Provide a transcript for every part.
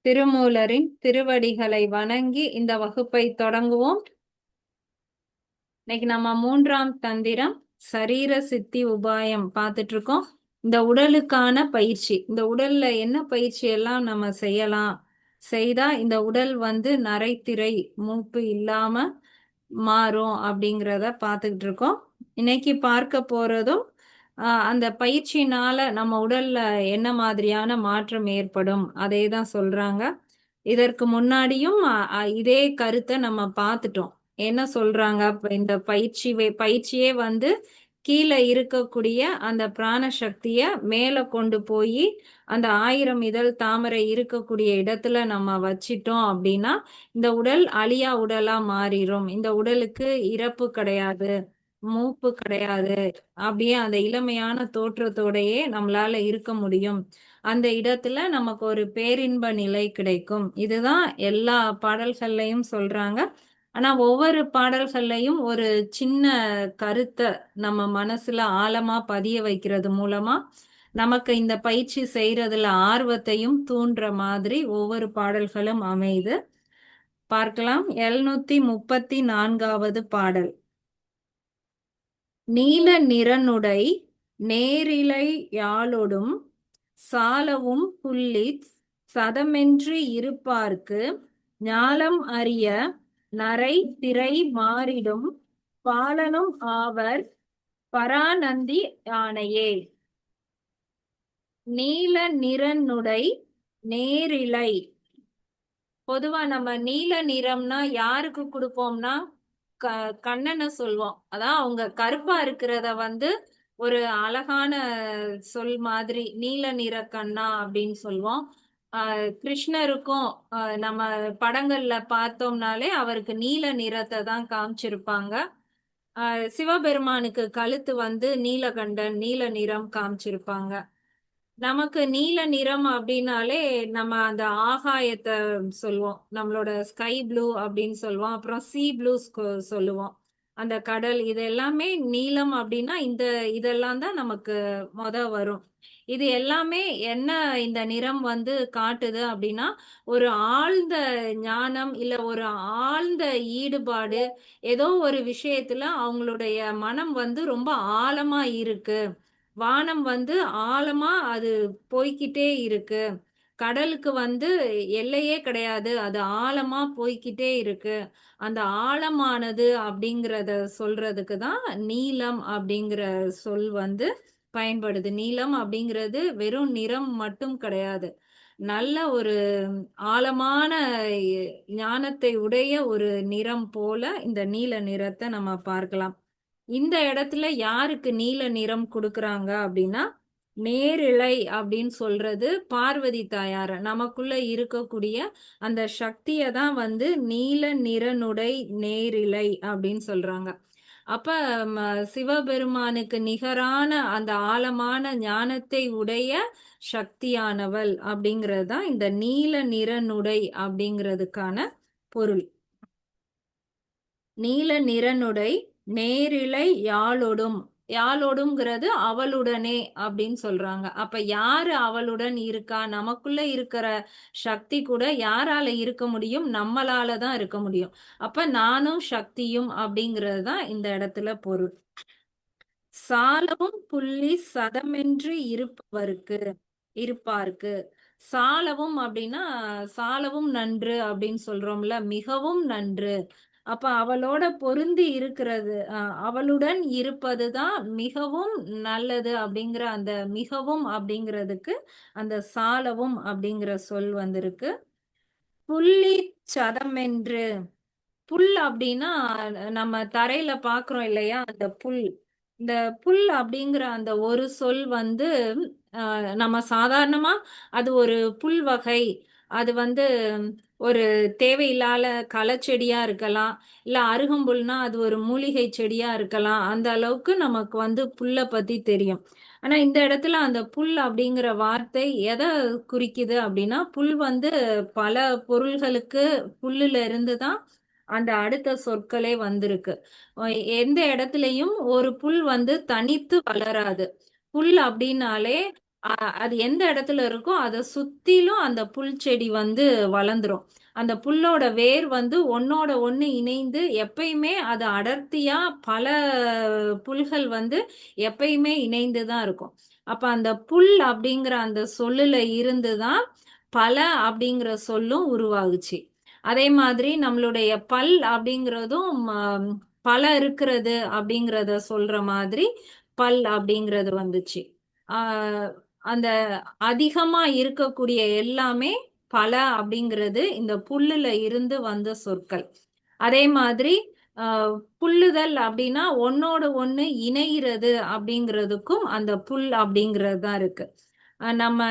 திருமூலரின் திருவடிகளை வணங்கி இந்த வகுப்பை தொடங்குவோம். இன்னைக்கு நம்ம 3ஆம் தந்திரம் சரீர சித்தி உபாயம் பார்த்துட்டு இருக்கோம். இந்த உடலுக்கான பயிற்சி, இந்த உடல்ல என்ன பயிற்சி எல்லாம் நம்ம செய்யலாம், செய்தா இந்த உடல் நரைத்திரை மூப்பு இல்லாம மாறும் அப்படிங்கிறத பார்த்துக்கிட்டு இருக்கோம். இன்னைக்கு பார்க்க போறதும் அந்த பயிற்சியினால நம்ம உடல்ல என்ன மாதிரியான மாற்றம் ஏற்படும் அதே தான் சொல்றாங்க. இதற்கு முன்னாடியும் இதே கருத்தை நம்ம பார்த்துட்டோம். என்ன சொல்றாங்க, இந்த பயிற்சியே கீழே இருக்கக்கூடிய அந்த பிராண சக்திய மேல கொண்டு போய் அந்த 1000 இதழ் தாமரை இருக்கக்கூடிய இடத்துல நம்ம வச்சிட்டோம் அப்படின்னா இந்த உடல் அழியா உடலா மாறிடும். இந்த உடலுக்கு இறப்பு கிடையாது, மூப்பு கிடையாது. அப்படியே அந்த இளமையான தோற்றத்தோடையே நம்மளால இருக்க முடியும். அந்த இடத்துல நமக்கு ஒரு பேரின்ப நிலை கிடைக்கும். இதுதான் எல்லா பாடல்கள்லையும் சொல்றாங்க. ஆனா ஒவ்வொரு பாடல்கள்லையும் ஒரு சின்ன கருத்தை நம்ம மனசுல ஆழமா பதிய வைக்கிறது மூலமா நமக்கு இந்த பயிற்சி செய்யறதுல ஆர்வத்தையும் தூண்டுற மாதிரி ஒவ்வொரு பாடல்களும் அமையுது. பார்க்கலாம். 734வது பாடல். நீல நிறனுடை நேரிழை யாழொடும் சாலவும் புல்லிற் சதமென்று இருப்பார்க்கு ஞாலம் அறிய நரை திரை மாறிடும் பாலனும் ஆவர் பராநந்தி யானையே. நீல நிறனுடை நேரிழை. பொதுவா நம்ம நீல நிறம்னா யாருக்கு கொடுப்போம்னா கண்ணனை சொல்வோம். அதான் அவங்க கருப்பா இருக்கிறத ஒரு அழகான சொல் மாதிரி நீல நிற கண்ணா அப்படின்னு சொல்லுவோம். கிருஷ்ணருக்கும் நம்ம படங்கள்ல பார்த்தோம்னாலே அவருக்கு நீல நிறத்தை தான் காமிச்சிருப்பாங்க. சிவபெருமானுக்கு கழுத்து நீலகண்டன், நீல நிறம் காமிச்சிருப்பாங்க. நமக்கு நீல நிறம் அப்படின்னாலே நம்ம அந்த ஆகாயத்தை சொல்லுவோம், நம்மளோட ஸ்கை ப்ளூ அப்படின்னு சொல்லுவோம். அப்புறம் சி ப்ளூ சொல்லுவோம், அந்த கடல். இது எல்லாமே நீலம் அப்படின்னா இதெல்லாம் தான் நமக்கு வரும். இது எல்லாமே என்ன இந்த நிறம் காட்டுது அப்படின்னா ஒரு ஆழ்ந்த ஞானம், இல்ல ஒரு ஆழ்ந்த ஈடுபாடு, ஏதோ ஒரு விஷயத்துல அவங்களுடைய மனம் ரொம்ப ஆழமா இருக்கு. வானம் ஆழமா அது போய்க்கிட்டே இருக்கு. கடலுக்கு எல்லையே கிடையாது, அது ஆழமா போய்க்கிட்டே இருக்கு. அந்த ஆழமானது அப்படிங்கிறத சொல்றதுக்கு தான் நீலம் அப்படிங்கிற சொல் பயன்படுது. நீலம் அப்படிங்கிறது வெறும் நிறம் மட்டும் கிடையாது, நல்ல ஒரு ஆழமான ஞானத்தை உடைய ஒரு நிறம் போல இந்த நீல நிறத்தை நம்ம பார்க்கலாம். இந்த இடத்துல யாருக்கு நீல நிறம் கொடுக்கறாங்க அப்படின்னா நேரிழை அப்படின்னு சொல்றது பார்வதி தாயார, நமக்குள்ள இருக்கக்கூடிய அந்த சக்தியை தான் நீல நிறனுடை நேரிழை அப்படின்னு சொல்றாங்க. அப்ப சிவபெருமானுக்கு நிகரான அந்த ஆழமான ஞானத்தை உடைய சக்தியானவள் அப்படிங்கிறது தான் இந்த நீல நிறனுடை அப்படிங்கிறதுக்கான பொருள். நீல நிறனுடை நேரிழை யாழொடும். யாழொடுங்கிறது அவளுடனே அப்படின்னு சொல்றாங்க. அப்ப யாரு அவளுடன் இருக்கா? நமக்குள்ள இருக்கிற சக்தி கூட யாரால இருக்க முடியும்? நம்மளால தான் இருக்க முடியும். அப்ப நானும் சக்தியும் அப்படிங்கிறது தான் இந்த இடத்துல பொருள். சாலவும் புள்ளி சதமென்று இருப்பார்க்கு. சாலவும் அப்படின்னா சாலவும் நன்று அப்படின்னு சொல்றோம்ல, மிகவும் நன்று. அப்ப அவளோட பொருந்தி இருக்கிறது, அவளுடன் இருப்பதுதான் மிகவும் நல்லது அப்படிங்கிற அந்த மிகவும் அப்படிங்கிறதுக்கு அந்த சாலவும் அப்படிங்கிற சொல் வந்திருக்கு. புள்ளி சதமென்று. புல் அப்படின்னா நம்ம தரையில பாக்குறோம் இல்லையா, அந்த புல். இந்த புல் அப்படிங்கிற அந்த ஒரு சொல் நம்ம சாதாரணமா அது ஒரு புல் வகை, அது ஒரு தேவையில்லாத களச்செடியா இருக்கலாம், இல்ல அருகம்புல்னா அது ஒரு மூலிகை செடியா இருக்கலாம். அந்த அளவுக்கு நமக்கு புல்லை பத்தி தெரியும். ஆனா இந்த இடத்துல அந்த புல் அப்படிங்கிற வார்த்தை எதை குறிக்குது அப்படின்னா, புல் பல பொருள்களுக்கு புல்லுல இருந்து தான் அந்த அடுத்த சொற்களே வந்திருக்கு. எந்த இடத்துலயும் ஒரு புல் தனித்து வளராது. புல் அப்படின்னாலே அது எந்த இடத்துல இருக்கோ அதை சுத்திலும் அந்த புல் செடி வந்து வளர்ந்துரும். அந்த புல்லோட வேர் வந்து ஒன்னோட ஒண்ணு இணைந்து எப்பயுமே அது அடர்த்தியா பல புல்கள் வந்து எப்பயுமே இணைந்து தான் இருக்கும். அப்ப அந்த புல் அப்படிங்கிற அந்த சொல்லுல இருந்து தான் பல அப்படிங்கிற சொல்லும் உருவாகுச்சு. அதே மாதிரி நம்மளுடைய பல் அப்படிங்கிறதும் பல இருக்கிறது அப்படிங்கிறத சொல்ற மாதிரி பல் அப்படிங்கிறது வந்துச்சு. ஆஹ் அந்த அதிகமா இருக்கக்கூடிய எல்லாமே பல அப்படிங்கிறது இந்த புல்லுல இருந்து வந்த சொற்கள். அதே மாதிரி புல்லுதல் அப்படின்னா ஒன்னோட ஒண்ணு இணைகிறது அப்படிங்கிறதுக்கும் அந்த புல் அப்படிங்கிறது தான் இருக்கு. நம்ம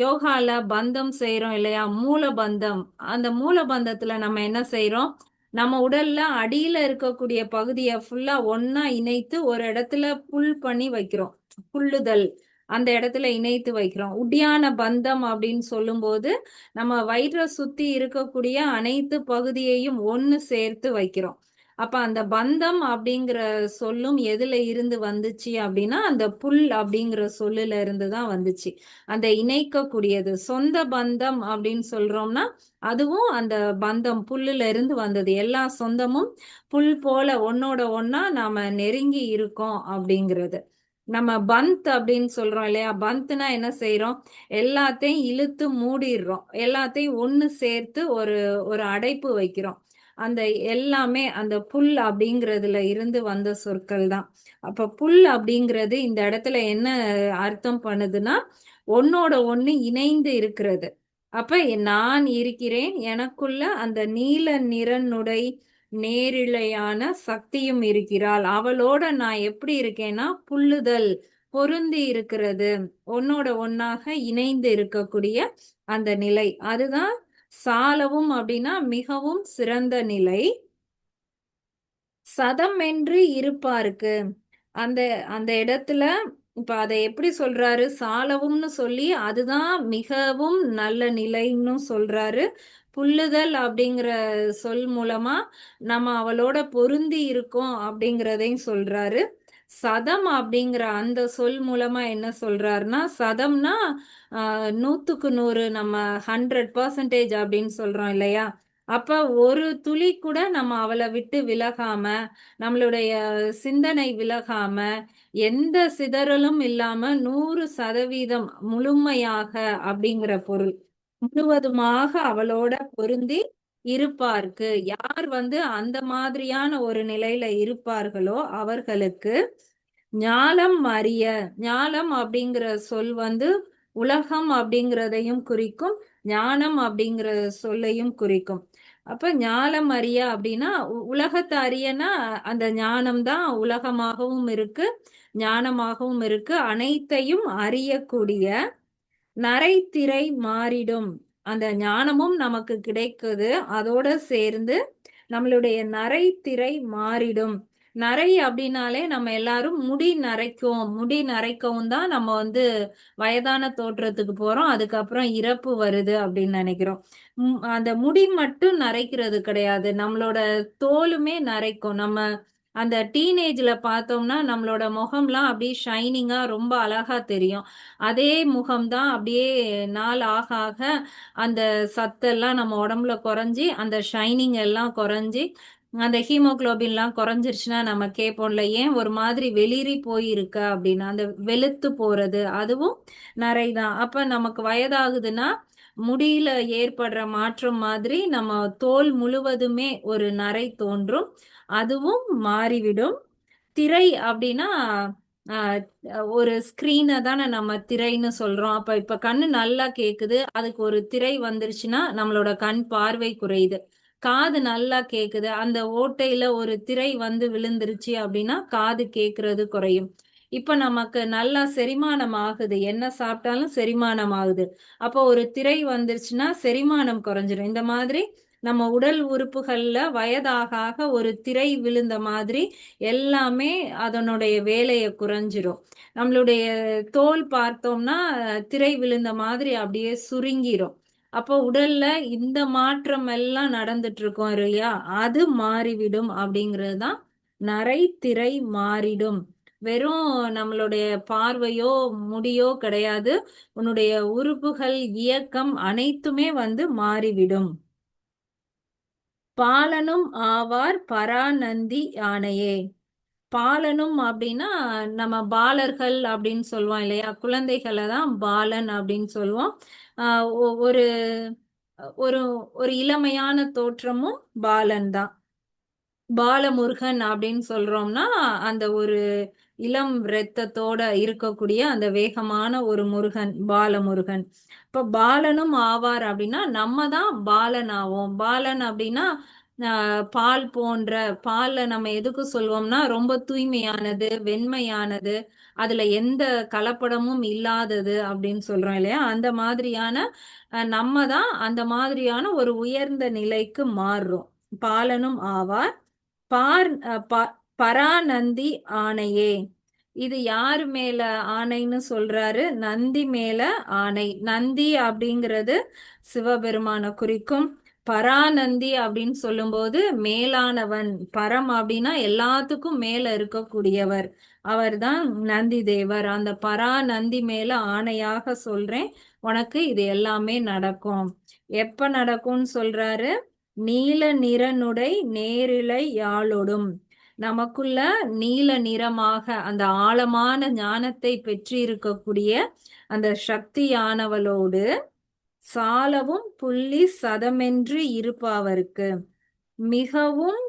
யோகால பந்தம் செய்றோம் இல்லையா, மூல பந்தம். அந்த மூல பந்தத்துல நம்ம என்ன செய்றோம், நம்ம உடல்ல அடியில இருக்கக்கூடிய பகுதியை ஃபுல்லா ஒன்னா இணைத்து ஒரு இடத்துல புல் பண்ணி வைக்கிறோம். புல்லுதல் அந்த இடத்துல இணைத்து வைக்கிறோம். உடியான பந்தம் அப்படின்னு சொல்லும்போது நம்ம வயிற்றை சுத்தி இருக்கக்கூடிய அனைத்து பகுதியையும் ஒன்னு சேர்த்து வைக்கிறோம். அப்ப அந்த பந்தம் அப்படிங்கிற சொல்லும் எதுல இருந்து வந்துச்சு அப்படின்னா அந்த புல் அப்படிங்கிற சொல்லுல இருந்து தான் வந்துச்சு. அந்த இணைக்கக்கூடியது சொந்த பந்தம் அப்படின்னு சொல்றோம்னா அதுவும் அந்த பந்தம் புல்லுல இருந்து வந்தது. எல்லா சொந்தமும் புல் போல ஒன்னோட ஒன்னா நாம நெருங்கி இருக்கோம் அப்படிங்கிறது. நம்ம பந்த் அப்படின்னு சொல்றோம் இல்லையா, பந்த்னா என்ன செய்யறோம், எல்லாத்தையும் இழுத்து மூடிடுறோம், எல்லாத்தையும் ஒண்ணு சேர்த்து ஒரு ஒரு அடைப்பு வைக்கிறோம். அந்த எல்லாமே அந்த புல் அப்படிங்கிறதுல இருந்து வந்த சொற்கள் தான். அப்ப புல் அப்படிங்கிறது இந்த இடத்துல என்ன அர்த்தம் பண்ணுதுன்னா ஒன்னோட ஒண்ணு இணைந்து இருக்கிறது. அப்ப நான் இருக்கிறேன், எனக்குள்ள அந்த நீல நிறனுடை நேரிழையான சக்தியும் இருக்கிறாள். அவளோட நான் எப்படி இருக்கேன்னா புல்லுதல் பொருந்தி இருக்கிறது, ஒன்னோட ஒன்னாக இணைந்து இருக்கக்கூடிய அந்த நிலை. அதுதான் சாலவும் அப்படின்னா மிகவும் சிறந்த நிலை. சதம் என்று இருப்பாருக்கு அந்த அந்த இடத்துல இப்ப அதை எப்படி சொல்றாரு, சாலவும்னு சொல்லி அதுதான் மிகவும் நல்ல நிலைன்னு சொல்றாரு. புல்லுதல் அப்படிங்கிற சொல் மூலமா நம்ம அவளோட பொருந்தி இருக்கோம் அப்படிங்கிறதையும் சொல்றாரு. சதம் அப்படிங்கிற அந்த சொல் மூலமா என்ன சொல்றாருன்னா, சதம்னா 100க்கு 100, நம்ம 100% அப்படின்னு சொல்றோம் இல்லையா. அப்ப ஒரு துளி கூட நம்ம அவளை விட்டு விலகாம, நம்மளுடைய சிந்தனை விலகாம, எந்த சிதறலும் இல்லாம 100% முழுமையாக அப்படிங்கிற பொருள் முழுவதுமாக அவளோட பொருந்தி இருப்பார்க்கு. யார் வந்து அந்த மாதிரியான ஒரு நிலையில இருப்பார்களோ அவர்களுக்கு ஞாலம் அறிய, ஞாலம் அப்படிங்கிற சொல் வந்து உலகம் அப்படிங்கிறதையும் குறிக்கும், ஞானம் அப்படிங்கிற சொல்லையும் குறிக்கும். அப்ப ஞாலம் அறிய அப்படின்னா உலகத்தை அறியனா அந்த ஞானம் தான் உலகமாகவும் இருக்கு, ஞானமாகவும் இருக்கு. அனைத்தையும் அறியக்கூடிய நரைத்திரை மாறிடும். அந்த ஞானமும் நமக்கு கிடைக்குது, அதோட சேர்ந்து நம்மளுடைய நரைத்திரை மாறிடும். நரை அப்படின்னாலே நம்ம எல்லாரும் முடி நரைக்கும், முடி நரைக்கவும் தான் நம்ம வந்து வயதான தோற்றத்துக்கு போறோம், அதுக்கப்புறம் இறப்பு வருது அப்படின்னு நினைக்கிறோம். அந்த முடி மட்டும் நரைக்கிறது கிடையாது, நம்மளோட தோலுமே நரைக்கும். நம்ம அந்த டீனேஜ்ல பார்த்தோம்னா நம்மளோட முகம்லாம் அப்படியே ஷைனிங்கா ரொம்ப அழகா தெரியும். அதே முகம்தான் அப்படியே நாள் ஆக ஆக அந்த சத்தெல்லாம் நம்ம உடம்புல குறைஞ்சி அந்த ஷைனிங் எல்லாம் குறைஞ்சி அந்த ஹீமோகுளோபின்லாம் குறைஞ்சிருச்சுன்னா நம்ம கேட்போம்ல, ஏன் ஒரு மாதிரி வெளிரி போயிருக்க அப்படின்னு. அந்த வெளுத்து போறது அதுவும் நரைதான். அப்ப நமக்கு வயதாகுதுன்னா முடியில ஏற்படுற மாற்றம் மாதிரி நம்ம தோல் முழுவதுமே ஒரு நரை தோன்றும், அதுவும் மாறிவிடும். திரை அப்படின்னா ஆஹ், ஒரு ஸ்கிரீனை தானே நம்ம திரைன்னு சொல்றோம். அப்ப இப்ப கண்ணு நல்லா கேக்குது, அதுக்கு ஒரு திரை வந்துருச்சுன்னா நம்மளோட கண் பார்வை குறையுது. காது நல்லா கேக்குது, அந்த ஓட்டையில ஒரு திரை வந்து விழுந்துருச்சு அப்படின்னா காது கேக்குறது குறையும். இப்ப நமக்கு நல்லா செரிமானம் ஆகுது, என்ன சாப்பிட்டாலும் செரிமானம் ஆகுது. அப்போ ஒரு திரை வந்துருச்சுன்னா செரிமானம் குறைஞ்சிடும். இந்த மாதிரி நம்ம உடல் உறுப்புகள்ல வயதாக ஆக ஒரு திரை விழுந்த மாதிரி எல்லாமே அதனுடைய வேலையை குறைஞ்சிரும். நம்மளுடைய தோல் பார்த்தோம்னா திரை விழுந்த மாதிரி அப்படியே சுருங்கிரும். அப்போ உடல்ல இந்த மாற்றம் எல்லாம் நடந்துட்டு இருக்கோம் இல்லையா, அது மாறிவிடும் அப்படிங்கிறது தான் நரை திரை மாறிடும். வெறும் நம்மளுடைய பார்வையோ முடியோ கிடையாது. உன்னுடைய உறுப்புகள், இயக்கம் அனைத்துமே வந்து மாறிவிடும். பாலனும் ஆவார் பராநந்தி யானையே. பாலனும் அப்படின்னா நம்ம பாலர்கள் அப்படின்னு சொல்லுவோம் இல்லையா? குழந்தைகளை தான் பாலன் அப்படின்னு சொல்லுவோம். ஒரு ஒரு ஒரு இளமையான தோற்றமும் பாலன் தான். பாலமுருகன் அப்படின்னு சொல்றோம்னா அந்த ஒரு இளம் இரத்தத்தோட இருக்கக்கூடிய அந்த வேகமான ஒரு முருகன், பாலமுருகன். இப்ப பாலனும் ஆவார் அப்படின்னா நம்ம தான் பாலன் ஆவோம். பாலன் அப்படின்னா பால் போன்ற, பால்ல நம்ம எதுக்கு சொல்லுவோம்னா ரொம்ப தூய்மையானது, வெண்மையானது, அதுல எந்த கலப்படமும் இல்லாதது அப்படின்னு சொல்றோம் இல்லையா? அந்த மாதிரியான நம்ம தான் அந்த மாதிரியான ஒரு உயர்ந்த நிலைக்கு மாறுறோம். பாலனும் ஆவார். பராநந்தி ஆணையே. இது யாரு மேல ஆணைன்னு சொல்றாரு? நந்தி மேல ஆணை. நந்தி அப்படிங்கிறது சிவபெருமான குறிக்கும். பராநந்தி அப்படின்னு சொல்லும்போது மேலானவன். பரம் அப்படின்னா எல்லாத்துக்கும் மேல இருக்கக்கூடியவர். அவர்தான் நந்தி தேவர். அந்த பராநந்தி மேல ஆணையாக சொல்றேன், உனக்கு இது எல்லாமே நடக்கும். எப்ப நடக்கும்னு சொல்றாரு? நீல நிறனுடை நேரிழை யாழொடும். நமக்குள்ள நீல நிறமாக அந்த ஆழமான ஞானத்தை பெற்றிருக்கக்கூடிய அந்த சக்தியானவளோடு சாலவும் புள்ளி சதமென்று இருப்பவருக்கு மிகவும்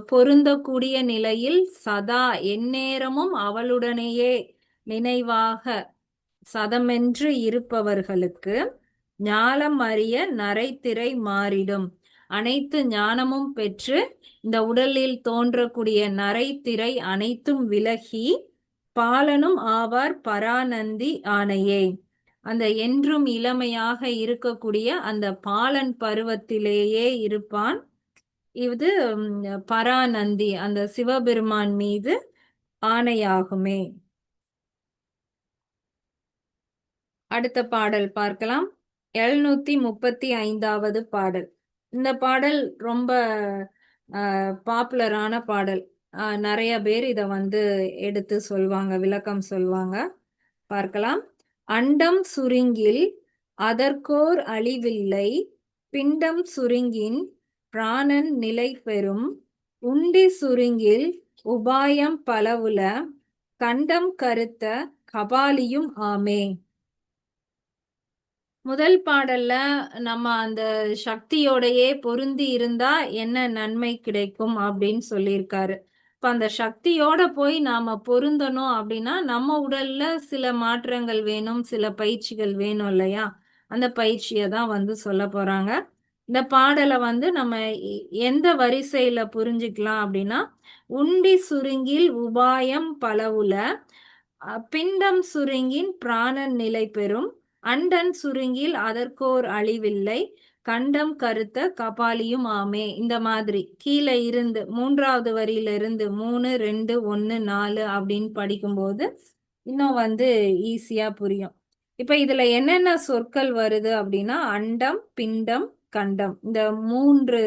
பொருந்தக்கூடிய நிலையில் சதா எந்நேரமும் அவளுடனேயே நினைவாக சதமென்று இருப்பவர்களுக்கு ஞாலம் அறிய நரைத்திரை மாறிடும். அனைத்து ஞானமும் பெற்று இந்த உடலில் தோன்றக்கூடிய நரைத்திரை அனைத்தும் விலகி பாலனும் ஆவார் பராநந்தி ஆணையே. அந்த என்றும் இளமையாக இருக்கக்கூடிய அந்த பாலன் பருவத்திலேயே இருப்பான். இது பராநந்தி அந்த சிவபெருமான் மீது ஆணையாகுமே. அடுத்த பாடல் பார்க்கலாம். 735வது பாடல். இந்த பாடல் ரொம்ப பாப்புலரான பாடல். நிறைய பேர் இத வந்து எடுத்து சொல்வாங்க, விளக்கம் சொல்வாங்க. பார்க்கலாம். அண்டம் சுருங்கில் அதற்கோர் அழிவில்லை, பிண்டம் சுருங்கின் பிராணன் நிலை பெறும், உண்டி சுருங்கில் உபாயம் பலவுல, கண்டம் கருத்த கபாலியும் ஆமே. முதல் பாடல்ல நம்ம அந்த சக்தியோடையே பொருந்தி இருந்தா என்ன நன்மை கிடைக்கும் அப்படின்னு சொல்லியிருக்காரு. இப்ப அந்த சக்தியோட போய் நாம பொருந்தணும் அப்படின்னா நம்ம உடல்ல சில மாற்றங்கள் வேணும், சில பயிற்சிகள் வேணும் இல்லையா? அந்த பயிற்சியை தான் வந்து சொல்ல போறாங்க. இந்த பாடலை வந்து நம்ம எந்த வரிசையில புரிஞ்சுக்கலாம் அப்படின்னா, உண்டி சுருங்கில் உபாயம் பலவுல, பிண்டம் சுருங்கின் பிராணன் நிலை பெறும், அண்டன் சுருங்கில் அதற்கோர் அழிவில்லை, கண்டம் கருத்த கபாலியும் ஆமே. இந்த மாதிரி கீழே இருந்து 3வது வரியில இருந்து 3, 2, 1, 4 அப்படின்னு படிக்கும்போது இன்னும் வந்து ஈஸியா புரியும். இப்ப இதுல என்னென்ன சொற்கள் வருது அப்படின்னா, அண்டம், பிண்டம், கண்டம், இந்த 3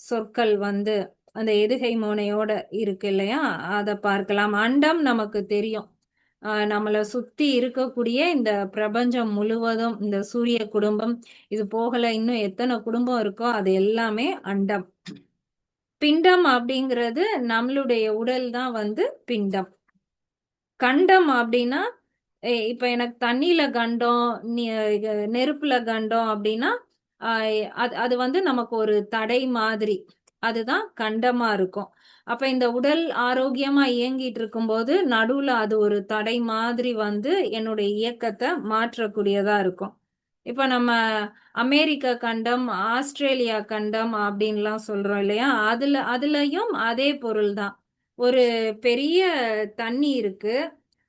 சொற்கள் வந்து அந்த எதுகை மோனையோட இருக்கு இல்லையா? அத பார்க்கலாம். அண்டம் நமக்கு தெரியும். நம்மள சுத்தி இருக்கக்கூடிய இந்த பிரபஞ்சம் முழுவதும், இந்த சூரிய குடும்பம், இது போகல இன்னும் எத்தனை குடும்பம் இருக்கோ அது எல்லாமே அண்டம். பிண்டம் அப்படிங்கிறது நம்மளுடைய உடல் தான் வந்து பிண்டம். கண்டம் அப்படின்னா இப்ப எனக்கு தண்ணியில கண்டம், நெருப்புல கண்டம் அப்படின்னா அது அது வந்து நமக்கு ஒரு தடை மாதிரி, அதுதான் கண்டமா இருக்கும். அப்ப இந்த உடல் ஆரோக்கியமா இயங்கிட்டு இருக்கும்போது நடுவுல அது ஒரு தடை மாதிரி வந்து என்னுடைய இயக்கத்தை மாற்றக்கூடியதா இருக்கும். இப்ப நம்ம அமெரிக்க கண்டம், ஆஸ்திரேலியா கண்டம் அப்படின்லாம் சொல்றோம் இல்லையா? அதுலயும் அதே பொருள் தான். ஒரு பெரிய தண்ணி இருக்கு.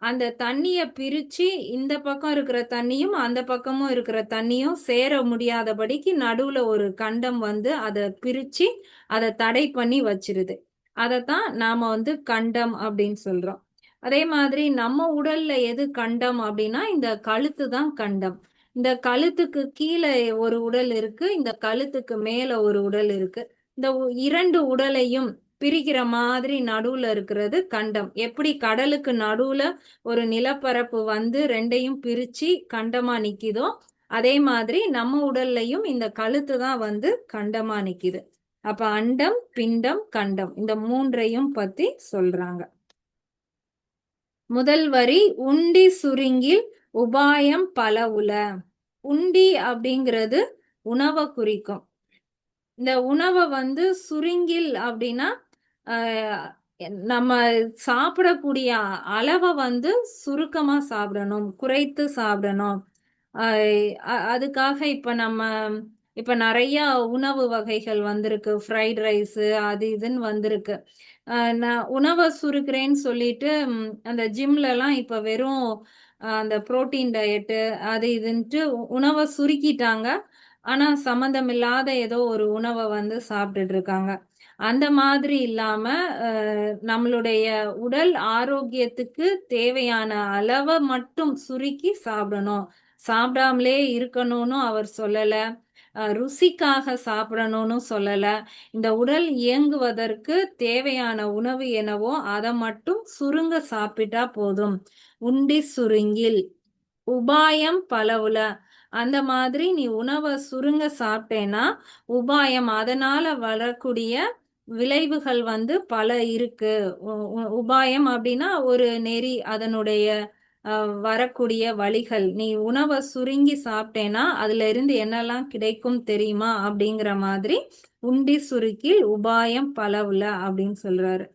அந்த தண்ணிய பிரிச்சு இந்த பக்கம் இருக்கிற தண்ணியும் அந்த பக்கமும் இருக்கிற தண்ணியும் சேர முடியாதபடிக்கு நடுவுல ஒரு கண்டம் வந்து அதை பிரிச்சு அதை தடை பண்ணி வச்சிருது. அதத்தான் நாம வந்து கண்டம் அப்படின்னு சொல்றோம். அதே மாதிரி நம்ம உடல்ல எது கண்டம் அப்படின்னா இந்த கழுத்து தான் கண்டம். இந்த கழுத்துக்கு கீழே ஒரு உடல் இருக்கு, இந்த கழுத்துக்கு மேல ஒரு உடல் இருக்கு. இந்த 2 உடலையும் பிரிக்கிற மாதிரி நடுவுல இருக்கிறது கண்டம். எப்படி கடலுக்கு நடுவுல ஒரு நிலப்பரப்பு வந்து ரெண்டையும் பிரிச்சு கண்டமா நிக்குதோ, அதே மாதிரி நம்ம உடல்லையும் இந்த கழுத்து தான் வந்து கண்டமா நிக்குது. அப்ப அண்டம், பிண்டம், கண்டம் இந்த மூன்றையும் பத்தி சொல்றாங்க. முதல் வரி உண்டி சுருங்கில் உபாயம் பலவுல. உண்டி அப்படிங்கிறது உணவை குறிக்கும். இந்த உணவை வந்து சுருங்கில் அப்படின்னா நம்ம சாப்பிடக்கூடிய அளவை வந்து சுருக்கமா சாப்பிடணும், குறைத்து சாப்பிடணும். அதுக்காக இப்ப நிறைய உணவு வகைகள் வந்திருக்கு, ஃப்ரைட் ரைஸ் அது இதுன்னு வந்திருக்கு. நான் உணவை சுருக்கிறேன்னு சொல்லிட்டு அந்த ஜிம்ல எல்லாம் இப்ப வெறும் அந்த புரோட்டீன் டயட்டு அது இதுன்ட்டு உணவை சுருக்கிட்டாங்க. ஆனா சம்பந்தம் இல்லாத ஏதோ ஒரு உணவை வந்து சாப்பிட்டுட்டு இருக்காங்க. அந்த மாதிரி இல்லாம நம்மளுடைய உடல் ஆரோக்கியத்துக்கு தேவையான அளவை மட்டும் சுருக்கி சாப்பிடணும். சாப்பிடாமலே இருக்கணும்னு அவர் சொல்லல. ருசிக்காக சாப்பிடணும்னு சொல்லல. இந்த உடல் இயங்குவதற்கு தேவையான உணவு என்னவோ அதை மட்டும் சுருங்க சாப்பிட்டா போதும். உண்டி சுருங்கில் உபாயம் பலவுல. அந்த மாதிரி நீ உணவை சுருங்க சாப்பிட்டேன்னா உபாயம் அதனால வரக்கூடிய விளைவுகள் வந்து பல இருக்கு. உபாயம் அப்படின்னா ஒரு நெறி, அதனுடைய வரக்கூடிய வழிகள். நீ உணவை சுருங்கி சாப்பிட்டேன்னா அதுல இருந்து என்னெல்லாம் கிடைக்கும் தெரியுமா அப்படிங்கிற மாதிரி உண்டி சுருக்கில் உபாயம் பலவுல அப்படின்னு சொல்றாரு.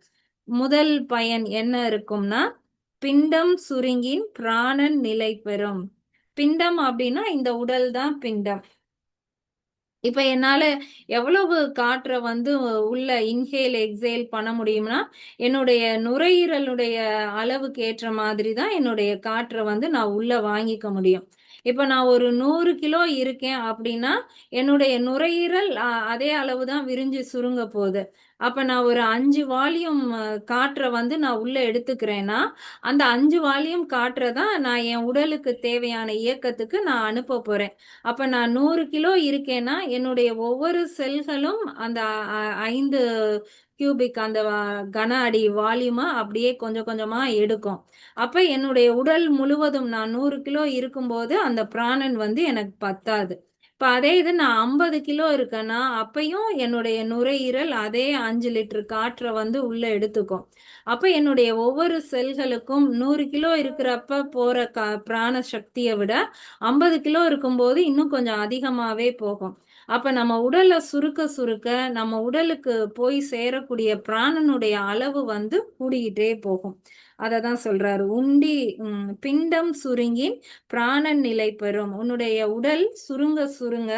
முதல் பயன் என்ன இருக்கும்னா, பிண்டம் சுருங்கின் பிராணன் நிலை பெறும். பிண்டம் அப்படின்னா இந்த உடல் தான் பிண்டம். இப்ப என்னால எவ்வளவு காற்றை வந்து உள்ள இன்ஹேல் எக்ஸேல் பண்ண முடியும்னா, என்னுடைய நுரையீரலுடைய அளவுக்கு ஏற்ற மாதிரி தான் என்னுடைய காற்றை வந்து நான் உள்ள வாங்கிக்க முடியும். இப்ப நான் ஒரு 100 கிலோ இருக்கேன் அப்படின்னா என்னுடைய நுரையீரல் அதே அளவு தான் விரிஞ்சு சுருங்க போகுது. அப்ப நான் ஒரு 5 வால்யூம் காற்றை வந்து நான் உள்ள எடுத்துக்கிறேன்னா அந்த 5 வால்யூம் காற்றை தான் நான் என் உடலுக்கு தேவையான இயக்கத்துக்கு நான் அனுப்ப போறேன். அப்ப நான் 100 கிலோ இருக்கேன்னா என்னுடைய ஒவ்வொரு செல்களும் அந்த 5 கியூபிக் அந்த கன அடி வால்யூமா அப்படியே கொஞ்சம் கொஞ்சமா எடுக்கும். அப்ப என்னுடைய உடல் முழுவதும் நான் 100 கிலோ இருக்கும்போது அந்த பிராணன் வந்து எனக்கு பத்தாது. இப்ப அதே இது நான் 50 கிலோ இருக்கேன்னா அப்பயும் என்னுடைய நுரையீரல் அதே 5 லிட்டர் காற்றை வந்து உள்ள எடுத்துக்கும். அப்ப என்னுடைய ஒவ்வொரு செல்களுக்கும் 100 கிலோ இருக்கிறப்ப போற பிராண சக்தியை விட 50 கிலோ இருக்கும்போது இன்னும் கொஞ்சம் அதிகமாவே போகும். அப்ப நம்ம உடல்ல சுருக்க சுருக்க நம்ம உடலுக்கு போய் சேரக்கூடிய பிராணனுடைய அளவு வந்து கூடிக்கிட்டே போகும். அததான் சொல்றாரு. உண்டி பிண்டம் சுருங்கின் பிராணன் நிலை பெறும். உன்னுடைய உடல் சுருங்க சுருங்க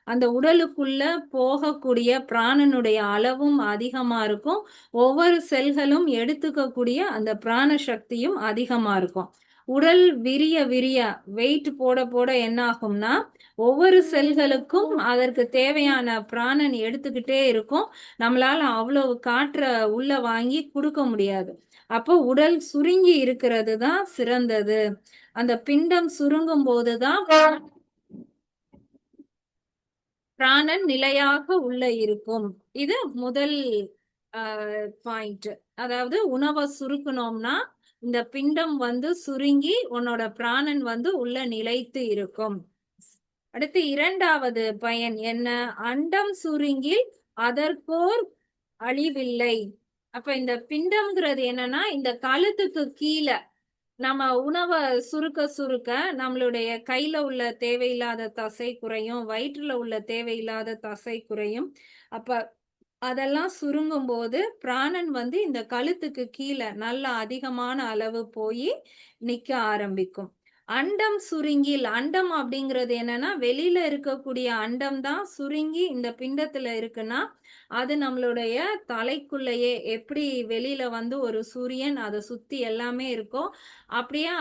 அந்த உடலுக்குள்ள போகக்கூடிய பிராணனுடைய அளவும் அதிகமா இருக்கும். ஒவ்வொரு செல்களும் எடுத்துக்கக்கூடிய அந்த பிராண சக்தியும் அதிகமா இருக்கும். உடல் விரிய விரிய வெயிட் போட போட என்ன ஆகும்னா ஒவ்வொரு செல்களுக்கும் அதற்கு தேவையான பிராணன் எடுத்துக்கிட்டே இருக்கும். நம்மளால அவ்வளவு காற்றை உள்ள வாங்கி கொடுக்க முடியாது. அப்போ உடல் சுருங்கி இருக்கிறது தான் சிறந்தது. அந்த பிண்டம் சுருங்கும் போதுதான் பிராணன் நிலையாக உள்ள இருக்கும். இது முதல் பாயிண்ட். அதாவது உணவை சுருக்கணும்னா இந்த பிண்டம் வந்து சுருங்கி உன்னோட பிராணன் வந்து உள்ள நிலைத்து இருக்கும். அடுத்து இரண்டாவது பயன் என்ன? அண்டம் சுருங்கில் அதற்கோர் அழிவில்லை. அப்ப இந்த பிண்டம்ங்கிறது என்னன்னா இந்த கழுத்துக்கு கீழே நம்ம உணவை சுருக்க சுருக்க நம்மளுடைய கையில உள்ள தேவையில்லாத தசை குறையும், வயிற்றுல உள்ள தேவையில்லாத தசை குறையும். அப்ப அதெல்லாம் சுருங்கும் போது பிராணன் வந்து இந்த கழுத்துக்கு கீழே நல்ல அதிகமான அளவு போய் நிக்க ஆரம்பிக்கும். அண்டம் சுருங்கில், அண்டம் அப்படிங்கிறது என்னன்னா வெளியில இருக்கக்கூடிய அண்டம் தான் சுருங்கி இந்த பிண்டத்துல இருக்குன்னா அது நம்மளுடைய தலைக்குள்ளேயே எப்படி வெளியில வந்து ஒரு சூரியன் அதை சுத்தி எல்லாமே இருக்கோ அப்படியே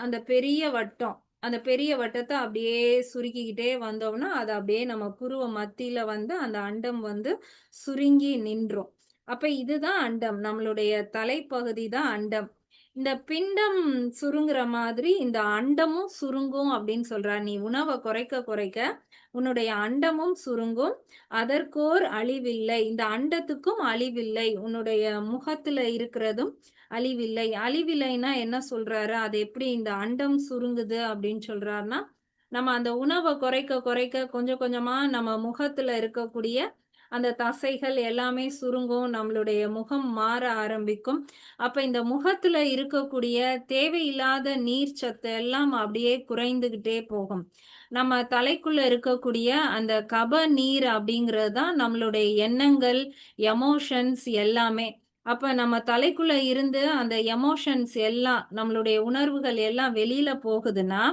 அந்த பெரிய வட்டம், அந்த பெரிய வட்டத்தை அப்படியே சுருக்கிக்கிட்டே வந்தோம்னா அது அப்படியே நம்ம புருவ மத்தியில வந்து அந்த அண்டம் வந்து சுருங்கி நின்றோம். அப்ப இதுதான் அண்டம், நம்மளுடைய தலைப்பகுதி தான் அண்டம். இந்த பிண்டம் சுருங்குற மாதிரி இந்த அண்டமும் சுருங்கும் அப்படின்னு சொல்றார். நீ உணவை குறைக்க குறைக்க உன்னுடைய அண்டமும் சுருங்கும், அதற்கோர் அழிவில்லை. இந்த அண்டத்துக்கும் அழிவில்லை, உன்னுடைய முகத்துல இருக்கிறதும் அழிவில்லை. அழிவில்லைன்னா என்ன சொல்றாரு? அது எப்படி இந்த அண்டம் சுருங்குது அப்படின்னு சொல்றாருன்னா, நம்ம அந்த உணவை குறைக்க குறைக்க கொஞ்சம் கொஞ்சமா நம்ம முகத்துல இருக்கக்கூடிய அந்த தசைகள் எல்லாமே சுருங்கும், நம்மளுடைய முகம் மாற ஆரம்பிக்கும். அப்ப இந்த முகத்துல இருக்கக்கூடிய தேவையில்லாத நீர் சத்து எல்லாம் அப்படியே குறைந்துகிட்டே போகும். நம்ம தலைக்குள்ள இருக்கக்கூடிய அந்த கப நீர் அப்படிங்கிறது தான் நம்மளுடைய எண்ணங்கள், எமோஷன்ஸ் எல்லாமே. அப்ப நம்ம தலைக்குள்ள இருந்து அந்த எமோஷன்ஸ் எல்லாம், நம்மளுடைய உணர்வுகள் எல்லாம் வெளியில போகுதுன்னா,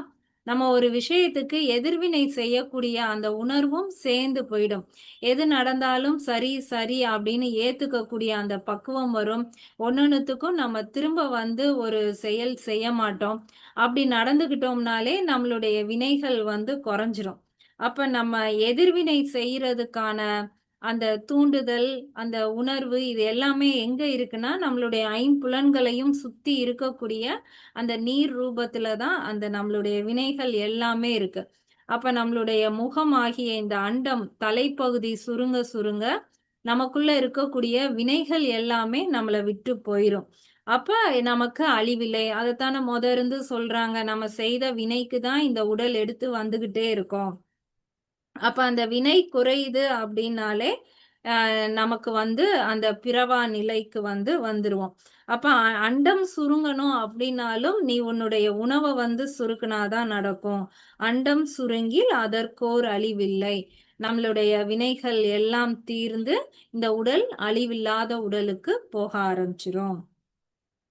நம்ம ஒரு விஷயத்துக்கு எதிர்வினை செய்யக்கூடிய அந்த உணர்வும் சேர்ந்து போயிடும். எது நடந்தாலும் சரி சரி அப்படின்னு ஏத்துக்கக்கூடிய அந்த பக்குவம் வரும். ஒன்னொன்னுத்துக்கும் நம்ம திரும்ப வந்து ஒரு செயல் செய்ய மாட்டோம். அப்படி நடந்துகிட்டோம்னாலே நம்மளுடைய வினைகள் வந்து குறைஞ்சிரும். அப்ப நம்ம எதிர்வினை செய்யறதுக்கான அந்த தூண்டுதல், அந்த உணர்வு இது எல்லாமே எங்க இருக்குன்னா, நம்மளுடைய ஐம்புலன்களையும் சுத்தி இருக்கக்கூடிய அந்த நீர் ரூபத்துல தான் அந்த நம்மளுடைய வினைகள் எல்லாமே இருக்கு. அப்ப நம்மளுடைய முகம் ஆகிய இந்த அண்டம் தலைப்பகுதி சுருங்க சுருங்க நமக்குள்ள இருக்கக்கூடிய வினைகள் எல்லாமே நம்மள விட்டு போயிரும். அப்ப நமக்கு அழிவில்லை. அதத்தானே இருந்து சொல்றாங்க. நம்ம செய்த வினைக்கு தான் இந்த உடல் எடுத்து வந்துகிட்டே இருக்கோம். அப்ப அந்த வினை குறையுது அப்படின்னாலே நமக்கு வந்து அந்த பிறவா நிலைக்கு வந்து வந்துருவோம். அப்ப அண்டம் சுருங்கணும் அப்படின்னாலும் நீ உன்னுடைய உணவை வந்து சுருக்குனாதான் நடக்கும். அண்டம் சுருங்கில் அதற்கோர் அழிவில்லை. நம்மளுடைய வினைகள் எல்லாம் தீர்ந்து இந்த உடல் அழிவில்லாத உடலுக்கு போக ஆரம்பிச்சிரும்.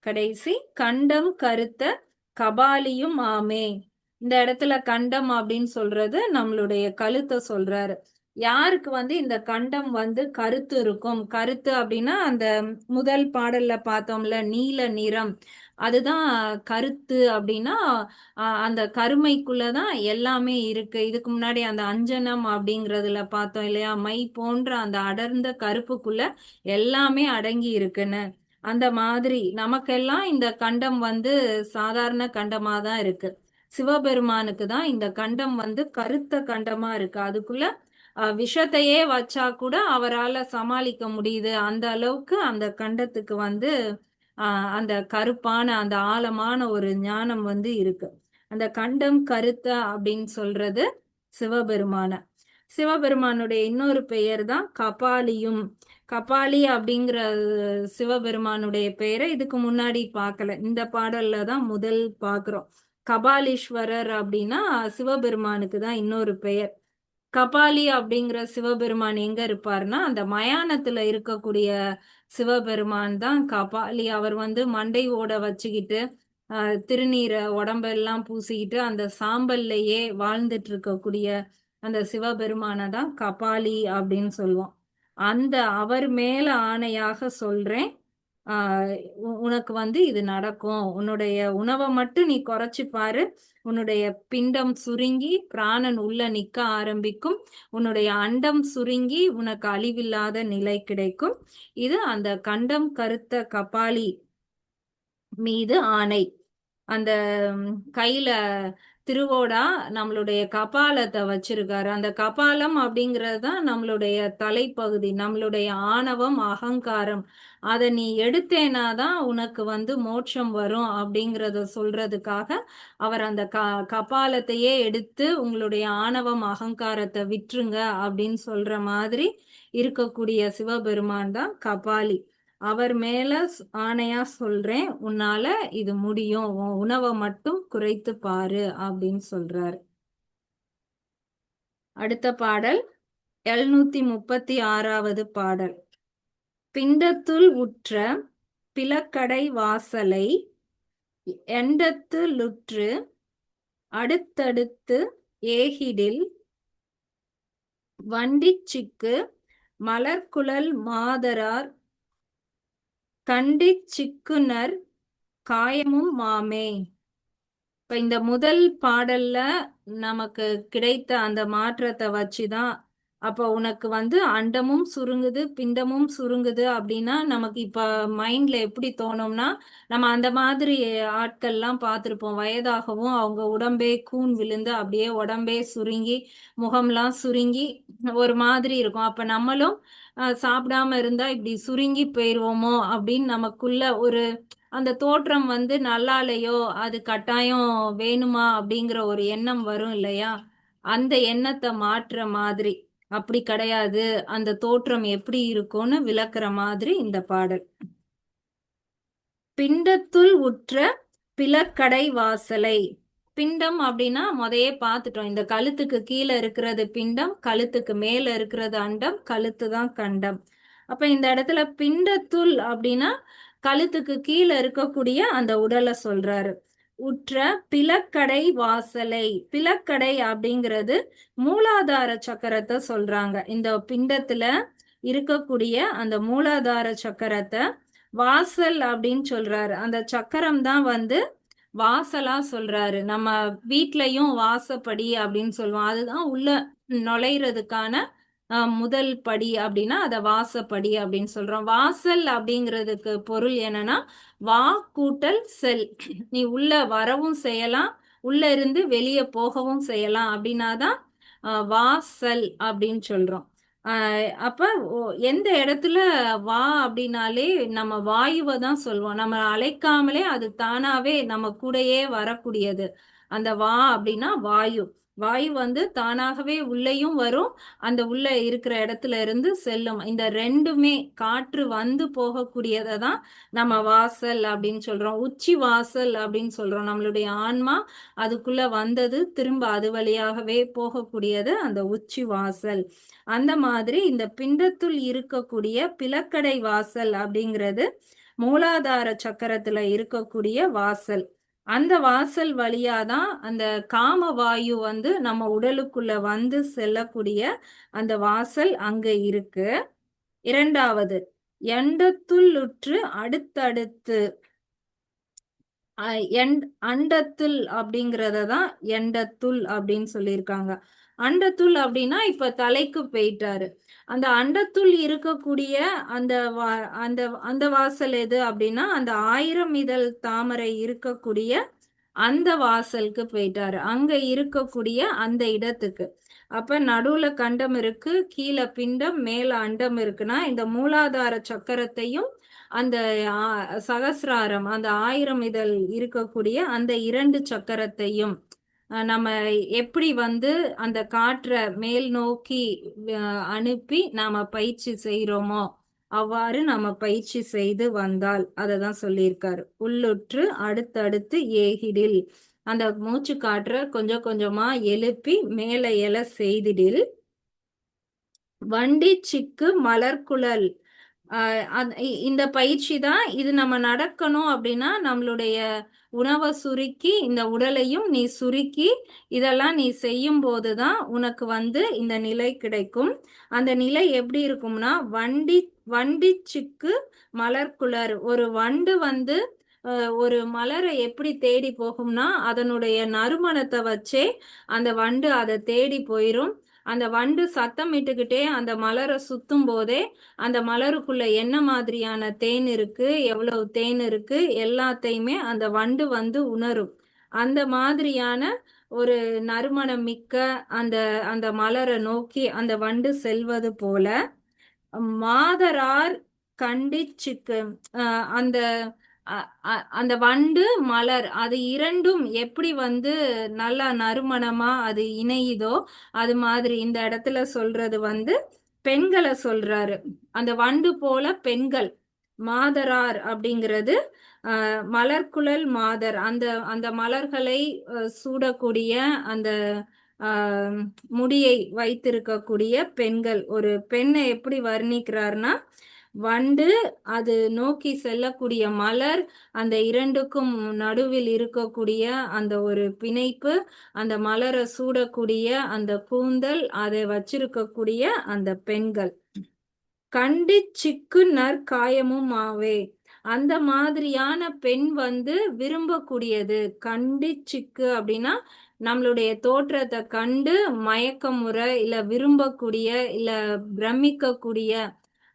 கடைசி கண்டம் கருத்த கபாலியும் ஆமே. இந்த இடத்துல கண்டம் அப்படின்னு சொல்றது நம்மளுடைய கழுத்தை சொல்றாரு. யாருக்கு வந்து இந்த கண்டம் வந்து கருத்து இருக்கும்? கருத்து அப்படின்னா அந்த முதல் பாடல்ல பார்த்தோம்ல நீல நிறம், அதுதான் கருத்து. அப்படின்னா அந்த கருமைக்குள்ளதான் எல்லாமே இருக்கு. இதுக்கு முன்னாடி அந்த அஞ்சனம் அப்படிங்கறதுல பார்த்தோம் இல்லையா? மை போன்ற அந்த அடர்ந்த கருப்புக்குள்ள எல்லாமே அடங்கி இருக்குன்னு. அந்த மாதிரி நமக்கெல்லாம் இந்த கண்டம் வந்து சாதாரண கண்டமா தான் இருக்கு. சிவபெருமானுக்கு தான் இந்த கண்டம் வந்து கருத்த கண்டமா இருக்கு. அதுக்குள்ள விஷத்தையே வச்சா கூட அவரால சமாளிக்க முடியுது. அந்த அளவுக்கு அந்த கண்டத்துக்கு வந்து அந்த கருப்பான அந்த ஆழமான ஒரு ஞானம் வந்து இருக்கு. அந்த கண்டம் கருத்த அப்படின்னு சொல்றது சிவபெருமான. சிவபெருமானுடைய இன்னொரு பெயர் தான் கபாலியும். கபாலி அப்படிங்கிற சிவபெருமானுடைய பெயரை இதுக்கு முன்னாடி பார்க்கல. இந்த பாடல்ல தான் முதல் பார்க்கிறோம். கபாலீஸ்வரர் அப்படின்னா சிவபெருமானுக்கு தான் இன்னொரு பெயர். கபாலி அப்படிங்கிற சிவபெருமான் எங்க இருப்பார்னா அந்த மயானத்துல இருக்கக்கூடிய சிவபெருமான் தான் கபாலி. அவர் வந்து மண்டை ஓட வச்சுக்கிட்டு திருநீரை உடம்பெல்லாம் பூசிக்கிட்டு அந்த சாம்பல்லையே வாழ்ந்துட்டு இருக்கக்கூடிய அந்த சிவபெருமானை தான் கபாலி அப்படின்னு சொல்லுவோம். அந்த அவர் மேல ஆணையாக சொல்றேன், உனக்கு வந்து இது நடக்கும். உன்னுடைய உணவை மட்டும் நீ குறைச்சு பாரு. உன்னுடைய பிண்டம் சுருங்கி பிராணன் உள்ள நிக்க ஆரம்பிக்கும். உன்னுடைய அண்டம் சுருங்கி உனக்கு அழிவில்லாத நிலை கிடைக்கும். இது அந்த கண்டம் கருத்த கபாலி மீது ஆணை. அந்த கையில திருவோடா நம்மளுடைய கபாலத்தை வச்சிருக்காரு. அந்த கபாலம் அப்படிங்கிறது தான் நம்மளுடைய தலைப்பகுதி, நம்மளுடைய ஆணவம் அகங்காரம். அதை நீ எடுத்தேனாதான் உனக்கு வந்து மோட்சம் வரும் அப்படிங்கிறத சொல்றதுக்காக அவர் அந்த கபாலத்தையே எடுத்து உங்களுடைய ஆணவம் அகங்காரத்தை விட்டுருங்க அப்படின்னு சொல்ற மாதிரி இருக்கக்கூடிய சிவபெருமான் தான் கபாலி. அவர் மேல ஆணையா சொல்றேன், உன்னால இது முடியும், உன் உணவை மட்டும் குறைத்து பாரு அப்படின்னு சொல்றாரு. அடுத்த பாடல் 736வது பாடல். பிண்டத்துள் உற்ற பிளக்கடை வாசலை எண்டத்துளுற்று அடுத்தடுத்து ஏகிடில் வண்டிச்சிக்கு மலர்குழல் மாதரார் கண்டிச்சிக்குனர் காயமும் மாமே. இப்ப இந்த முதல் பாடல்ல நமக்கு கிடைத்த அந்த மாற்றத்தை வச்சுதான் அப்ப உனக்கு வந்து அண்டமும் சுருங்குது பிண்டமும் சுருங்குது அப்படின்னா நமக்கு இப்ப மைண்ட்ல எப்படி தோணும்னா, நம்ம அந்த மாதிரி ஆட்கள்லாம் பார்த்திருப்போம். வயதாகவும் அவங்க உடம்பே கூன் விழுந்து அப்படியே உடம்பே சுருங்கி முகம்லாம் சுருங்கி ஒரு மாதிரி இருக்கும். அப்ப நம்மளும் சாப்பிடாம இருந்தா இப்படி சுருங்கி போயிருவோமோ அப்படின்னு நமக்குள்ள ஒரு அந்த தோற்றம் வந்து நல்லா இல்லையோ, அது கட்டாயம் வேணுமா அப்படிங்கிற ஒரு எண்ணம் வரும் இல்லையா? அந்த எண்ணத்தை மாற்றுற மாதிரி. அப்படி கிடையாது. அந்த தோற்றம் எப்படி இருக்கும்னு விளக்குற மாதிரி இந்த பாடல். பிண்டத்துள் உற்ற பிளக்கடை வாசலை. பிண்டம் அப்படின்னா முதையே பார்த்துட்டோம். இந்த கழுத்துக்கு கீழே இருக்கிறது பிண்டம், கழுத்துக்கு மேல இருக்கிறது அண்டம், கழுத்து தான் கண்டம். அப்ப இந்த இடத்துல பிண்டத்துள் அப்படின்னா கழுத்துக்கு கீழே இருக்கக்கூடிய அந்த உடலை சொல்றாரு. உற்ற பிளக்கடை வாசலை. பிளக்கடை அப்படிங்கிறது மூலாதார சக்கரத்தை சொல்றாங்க. இந்த பிண்டத்துல இருக்கக்கூடிய அந்த மூலாதார சக்கரத்தை வாசல் அப்படின்னு சொல்றாரு. அந்த சக்கரம் தான் வந்து வாசலா சொல்றாரு. நம்ம வீட்லயும் வாசப்படி அப்படின்னு சொல்லுவோம். அதுதான் உள்ள நுழைறதுக்கான முதல் படி அப்படின்னா அத வாசப்படி அப்படின்னு சொல்றோம். வாசல் அப்படிங்கிறதுக்கு பொருள் என்னன்னா வா கூட்டல் செல். நீ உள்ள வரவும் செய்யலாம், உள்ள இருந்து வெளியே போகவும் செய்யலாம் அப்படின்னாதான் வாசல் அப்படின்னு சொல்றோம். அப்ப எந்த இடத்துல வா அப்படின்னாலே நம்ம வாயுவை தான் சொல்லுவோம். நம்ம அழைக்காமலே அது தானாவே நம்ம கூடயே வரக்கூடியது. அந்த வா அப்படின்னா வாயு. வாயு வந்து தானாகவே உள்ளேயும் வரும், அந்த உள்ள இருக்கிற இடத்துல இருந்து செல்லும். இந்த ரெண்டுமே காற்று வந்து போகக்கூடியதை தான் நம்ம வாசல் அப்படின்னு சொல்றோம். உச்சி வாசல் அப்படின்னு சொல்றோம். நம்மளுடைய ஆன்மா அதுக்குள்ள வந்தது திரும்ப அது வழியாகவே போகக்கூடியது அந்த உச்சி வாசல். அந்த மாதிரி இந்த பிண்டத்துள் இருக்கக்கூடிய பிளக்கடை வாசல் அப்படிங்கிறது மூலாதார சக்கரத்துல இருக்கக்கூடிய வாசல். அந்த வாசல் வழியாதான் அந்த காம வாயு வந்து நம்ம உடலுக்குள்ள வந்து செல்லக்கூடிய அந்த வாசல் அங்க இருக்கு. இரண்டாவது, எண்டத்துள்ளுற்று அடுத்தடுத்து. அண்டத்துள் அப்படிங்கிறத தான் எண்டத்துள் அப்படின்னு சொல்லியிருக்காங்க. அண்டத்துள் அப்படின்னா இப்ப தலைக்கு போயிட்டாரு. அந்த அண்டத்துள் இருக்கக்கூடிய அந்த அந்த அந்த வாசல் எது அப்படின்னா அந்த 1000 இதழ் தாமரை இருக்கக்கூடிய அந்த வாசலுக்கு போயிட்டாரு. அங்க இருக்கக்கூடிய அந்த இடத்துக்கு. அப்ப நடுவுல கண்டம் இருக்கு, கீழே பிண்டம், மேல அண்டம் இருக்குன்னா இந்த மூலாதார சக்கரத்தையும் அந்த சகசிராரம் அந்த 1000 இதழ் இருக்கக்கூடிய அந்த 2 சக்கரத்தையும் நம்ம எப்படி வந்து அந்த காற்றை மேல் நோக்கி அனுப்பி நாம பயிற்சி செய்யறோமோ அவ்வாறு நம்ம பயிற்சி செய்து வந்தால் அததான் சொல்லியிருக்காரு. உள்ளுற்று அடுத்தடுத்து ஏகிடில். அந்த மூச்சு காற்றை கொஞ்சம் கொஞ்சமா எழுப்பி மேல எழ செய்திடில் வண்டி சிக்கு மலர்குழல். இந்த பயிற்சி தான் இது. நம்ம நடக்கணும் அப்படின்னா நம்மளுடைய உணவை சுருக்கி இந்த உடலையும் நீ சுருக்கி இதெல்லாம் நீ செய்யும் போதுதான் உனக்கு வந்து இந்த நிலை கிடைக்கும். அந்த நிலை எப்படி இருக்கும்னா வண்டி வண்டி சிக்கு மலர்குழல். ஒரு வண்டு வந்து ஒரு மலரை எப்படி தேடி போகும்னா அதனுடைய நறுமணத்தை வச்சே அந்த வண்டு அதை தேடி போயிரும். அந்த வண்டு சத்தமிட்டுக்கிட்டே அந்த மலரை சுத்தும் போதே அந்த மலருக்குள்ள என்ன மாதிரியான தேன் இருக்கு, எவ்வளவு தேன் இருக்கு எல்லாத்தையுமே அந்த வண்டு வந்து உணரும். அந்த மாதிரியான ஒரு நறுமணம் மிக்க அந்த அந்த மலரை நோக்கி அந்த வண்டு செல்வது போல மாதரார் கண்டிச்சுக்கு அந்த அந்த வண்டு மலர் அது இரண்டும் எப்படி வந்து நல்லா நறுமணமா அது இணையுதோ அது மாதிரி இந்த இடத்துல சொல்றது வந்து பெண்களை சொல்றாரு. அந்த வண்டு போல பெண்கள். மாதரார் அப்படிங்கிறது மலர்குழல் மாதர். அந்த அந்த மலர்களை சூடக்கூடிய அந்த முடியை வைத்திருக்கக்கூடிய பெண்கள். ஒரு பெண்ணை எப்படி வர்ணிக்கிறார்னா வண்டு அது நோக்கி செல்லக்கூடிய மலர், அந்த இரண்டுக்கும் நடுவில் இருக்கக்கூடிய அந்த ஒரு பிணைப்பு, அந்த மலரை சூடக்கூடிய அந்த கூந்தல், அதை வச்சிருக்கக்கூடிய அந்த பெண்கள். கண்டி சிக்கு நற்காயமும் ஆவே. அந்த மாதிரியான பெண் வந்து விரும்பக்கூடியது. கண்டிச்சுக்கு அப்படின்னா நம்மளுடைய தோற்றத்தை கண்டு மயக்கமுற இல்ல விரும்பக்கூடிய இல்ல பிரமிக்கக்கூடிய,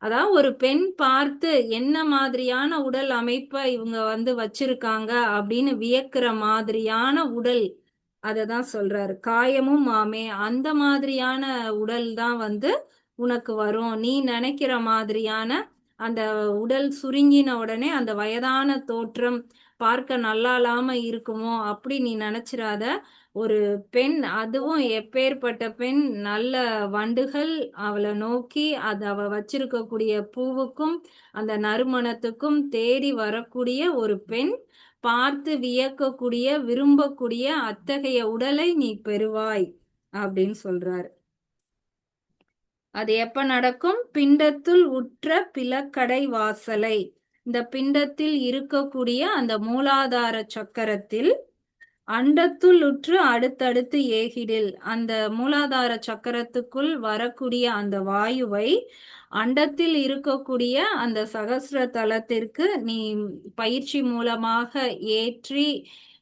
அதாவது ஒரு பெண் பார்த்து என்ன மாதிரியான உடல் அமைப்பை இவங்க வந்து வச்சிருக்காங்க அப்படின்னு வியக்கிற மாதிரியான உடல், அததான் சொல்றாரு. காயமும் மாமே அந்த மாதிரியான உடல் தான் வந்து உனக்கு வரும். நீ நினைக்கிற மாதிரியான அந்த உடல் சுருங்கின உடனே அந்த வயதான தோற்றம் பார்க்க நல்லா இல்லாம இருக்குமோ அப்படி நீ நினைச்சிராத. ஒரு பெண், அதுவும் எப்பேற்பட்ட பெண், நல்ல வண்டுகள் அவளை நோக்கி அது அவ வச்சிருக்கக்கூடிய பூவுக்கும் அந்த நறுமணத்துக்கும் தேடி வரக்கூடிய ஒரு பெண், பார்த்து வியக்கக்கூடிய விரும்பக்கூடிய அத்தகைய உடலை நீ பெறுவாய் அப்படின்னு சொல்றாரு. அது எப்ப நடக்கும்? பிண்டத்துள் உற்ற பிளக்கடை வாசலை. இந்த பிண்டத்தில் இருக்கக்கூடிய அந்த மூலாதார சக்கரத்தில் அண்டத்துள் உற்று அடுத்தடுத்து ஏகிடில், அந்த மூலாதார சக்கரத்துக்குள் வரக்கூடிய அந்த வாயுவை அண்டத்தில் இருக்கக்கூடிய அந்த சகஸ்ர தலத்திற்கு நீ பயிற்சி மூலமாக ஏற்றி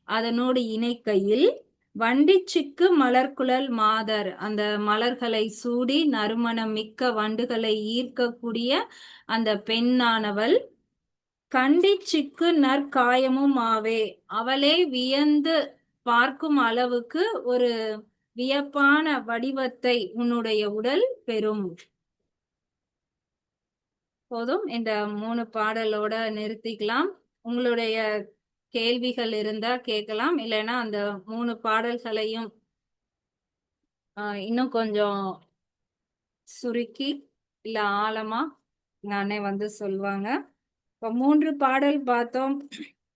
அதனோடு இணைக்கையில் வண்டிச்சிக்கு மலர்குழல் மாதர், அந்த மலர்களை சூடி நறுமணம் மிக்க வண்டுகளை ஈர்க்கக்கூடிய அந்த பெண்ணானவள் கண்டிச்சிக்கு நற்காயமும் ஆவே, அவளே வியந்து பார்க்கும் அளவுக்கு ஒரு வியப்பான வடிவத்தை உன்னுடைய உடல் பெறும். போதும், இந்த 3 பாடலோட நிறுத்திக்கலாம். உங்களுடைய கேள்விகள் இருந்தா கேட்கலாம், இல்லைன்னா அந்த 3 பாடல்களையும் இன்னும் கொஞ்சம் சுருக்கி இல்ல ஆழமா நானே வந்து சொல்லுவாங்க. இப்ப 3 பாடல் பார்த்தோம்.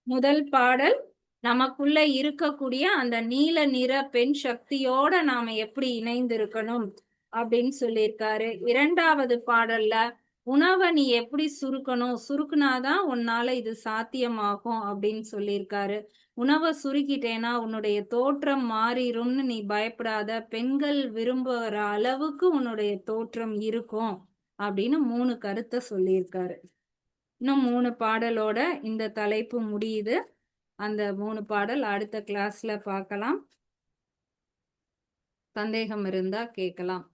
முதல் பாடல் நமக்குள்ள இருக்கக்கூடிய அந்த நீல நிற பெண் சக்தியோட நாம எப்படி இணைந்து இருக்கணும் அப்படின்னு சொல்லியிருக்காரு. 2வது பாடல்ல உணவை நீ எப்படி சுருக்கணும், சுருக்குனாதான் உன்னால இது சாத்தியமாகும் அப்படின்னு சொல்லியிருக்காரு. உணவை சுருக்கிட்டேன்னா உன்னுடைய தோற்றம் மாறிடும்னு நீ பயப்படாத, பெண்கள் விரும்புகிற அளவுக்கு உன்னுடைய தோற்றம் இருக்கும் அப்படின்னு 3 கருத்தை சொல்லியிருக்காரு. இன்னும் 3 பாடலோட இந்த தலைப்பு முடியுது. அந்த 3 பாடல் அடுத்த கிளாஸ்ல பார்க்கலாம். சந்தேகம் இருந்தா கேட்கலாம்.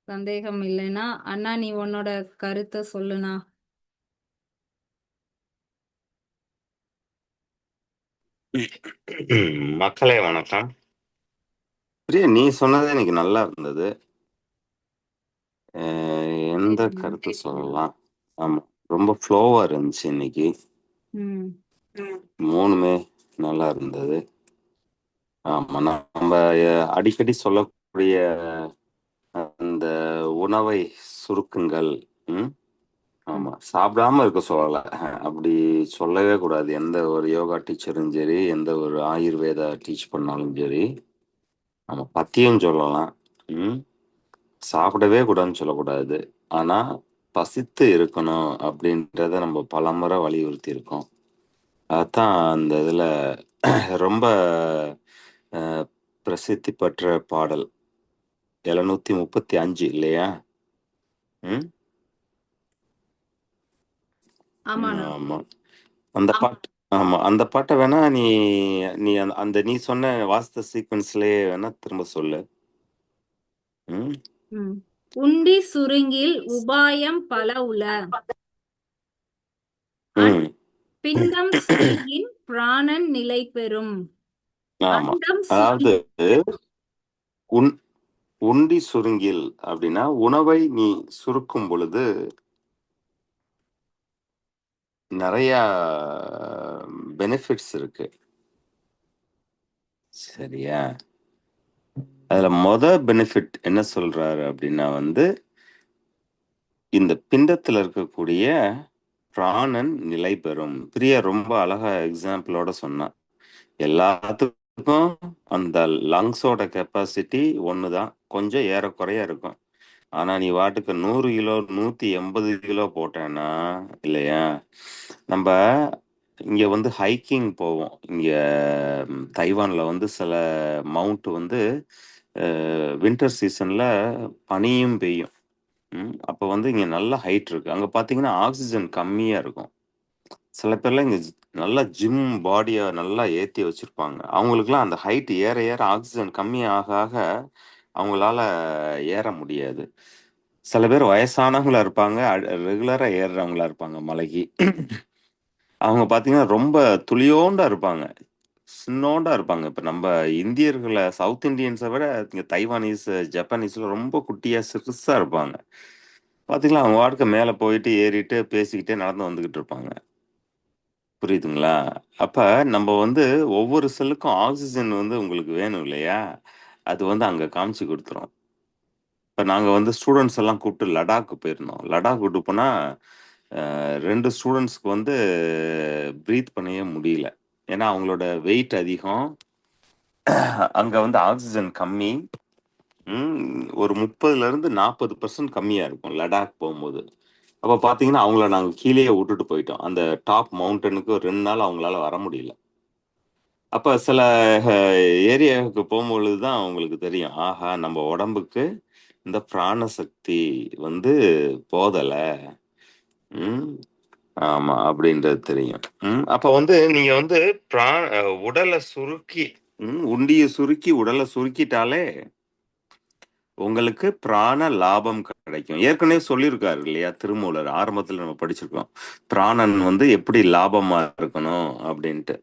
சந்தேகம் இல்லைன்னா அண்ணா நீ உன்னோட கருத்தை சொல்லுனா. மக்களே வணக்கம். பிரியா, நீ சொன்னது எனக்கு நல்லா இருந்தது. எந்த கருத்து சொல்லலாம்? ஆமா, ரொம்ப ஃப்ளோவா இருந்துச்சு இன்னைக்கு. மூணுமே நல்லா இருந்தது. ஆமா, நம்ம அடிக்கடி சொல்லக்கூடிய அந்த உணவை சுருக்குங்கள். ஆமா, சாப்பிடாம இருக்க சொல்லல, அப்படி சொல்லவே கூடாது. எந்த ஒரு யோகா டீச்சரும் சரி, எந்த ஒரு ஆயுர்வேதா டீச் பண்ணாலும் சரி. ஆமா, பத்தியம் சொல்லலாம், சாப்பிடவே கூடாதுன்னு சொல்லக்கூடாது. ஆனா பசித்து இருக்கணும் அப்படின்றத நம்ம பலமுறை வலியுறுத்தி இருக்கோம். அதான் அந்த இதுல ரொம்ப பிரசித்தி பெற்ற பாடல் 735 இல்லையா? ஆமா, அந்த பாட்டு. ஆமா, அந்த பாட்டை வேணா நீ நீ அந்த நீ சொன்ன வாஸ்து சீக்வன்ஸ்லயே வேணா திரும்ப சொல்லு. உண்டி சுருங்கில் உபாயம் பல உல, பிண்டம் சுருங்கின் பிராணன் நிலை பெறும். அதாவது உண்டி சுருங்கில் அப்படின்னா உணவை நீ சுருக்கும் பொழுது நிறைய பெனிஃபிட்ஸ் இருக்கு. சரியா? அதுல பெனிஃபிட் என்ன சொல்றாரு அப்படின்னா இந்த பிண்டத்துல இருக்கக்கூடிய பிராணன் நிலை பெறும். பிரியா ரொம்ப அழகா எக்ஸாம்பிளோட சொன்னான். எல்லாத்துக்கும் அந்த லங்ஸோட கெப்பாசிட்டி ஒண்ணுதான், கொஞ்சம் ஏறக்குறைய இருக்கும். ஆனா நீ வாட்டுக்கு 100 கிலோ 180 கிலோ போட்டேன்னா இல்லையா? நம்ம இங்க ஹைக்கிங் போவோம். இங்க தைவான்ல சில மவுண்ட் வின்டர் சீசன்ல பனியும் பெய்யும். அப்போ வந்து இங்க நல்ல ஹைட் இருக்கு. அங்க பாத்தீங்கன்னா ஆக்சிஜன் கம்மியா இருக்கும். சில பேர்லாம் இங்க நல்லா ஜிம் பாடியை நல்லா ஏற்றி வச்சிருப்பாங்க. அவங்களுக்குலாம் அந்த ஹைட் ஏற ஏற ஆக்சிஜன் கம்மி ஆக ஆக அவங்களால ஏற முடியாது. சில பேர் வயசானவங்களா இருப்பாங்க, ரெகுலரா ஏறுறவங்களா இருப்பாங்க மலைக்கு. அவங்க பார்த்தீங்கன்னா ரொம்ப துளியோண்டா இருப்பாங்க, சின்னோண்டா இருப்பாங்க. இப்போ நம்ம இந்தியர்களை சவுத் இந்தியன்ஸை விட இங்க தைவானீஸ் ஜப்பானீஸ்ல ரொம்ப குட்டியா சிறுசா இருப்பாங்க. பார்த்தீங்களா அவங்க வாட்டுக்கு மேலே போயிட்டு ஏறிட்டு பேசிக்கிட்டே நடந்து வந்துகிட்டு இருப்பாங்க. புரியுதுங்களா? அப்ப நம்ம வந்து ஒவ்வொரு செல்லுக்கும் ஆக்ஸிஜன் வந்து உங்களுக்கு வேணும் இல்லையா? அது வந்து அங்க காமிச்சு குடுத்துரும். இப்ப நாங்க வந்து ஸ்டூடண்ட்ஸ் எல்லாம் கூப்பிட்டு லடாக் போயிருந்தோம். லடாக் கூட்டு போனா, 2 ஸ்டூடண்ட்ஸ்க்கு வந்து பிரீத் பண்ணவே முடியல. ஏன்னா அவங்களோட வெயிட் அதிகம். அங்க வந்து ஆக்ஸிஜன் கம்மி. ஒரு 30ல இருந்து 40% கம்மியா இருக்கும் லடாக் போகும்போது. அப்ப பாத்தீங்கன்னா, அவங்கள நாங்க கீழேயே விட்டுட்டு போயிட்டோம். அந்த டாப் மவுண்டனுக்கு ஒரு 2 நாள் அவங்களால வர முடியல. அப்ப சில ஏரியாவுக்கு போகும்பொழுது தான் உங்களுக்கு தெரியும். ஆஹா! நம்ம உடம்புக்கு இந்த பிராண சக்தி வந்து போதல. ம். ஆமா. அப்படின்றது தெரியும். அப்ப வந்து நீங்க வந்து பிரா உடல சுருக்கி உண்டிய சுருக்கி உடல சுருக்கிட்டாலே உங்களுக்கு பிராண லாபம் கிடைக்கும். ஏற்கனவே சொல்லியிருக்காரு இல்லையா திருமூலர்? ஆரம்பத்துல நம்ம படிச்சிருக்கோம். பிராணன் வந்து எப்படி லாபமா இருக்கணும் அப்படின்ட்டு.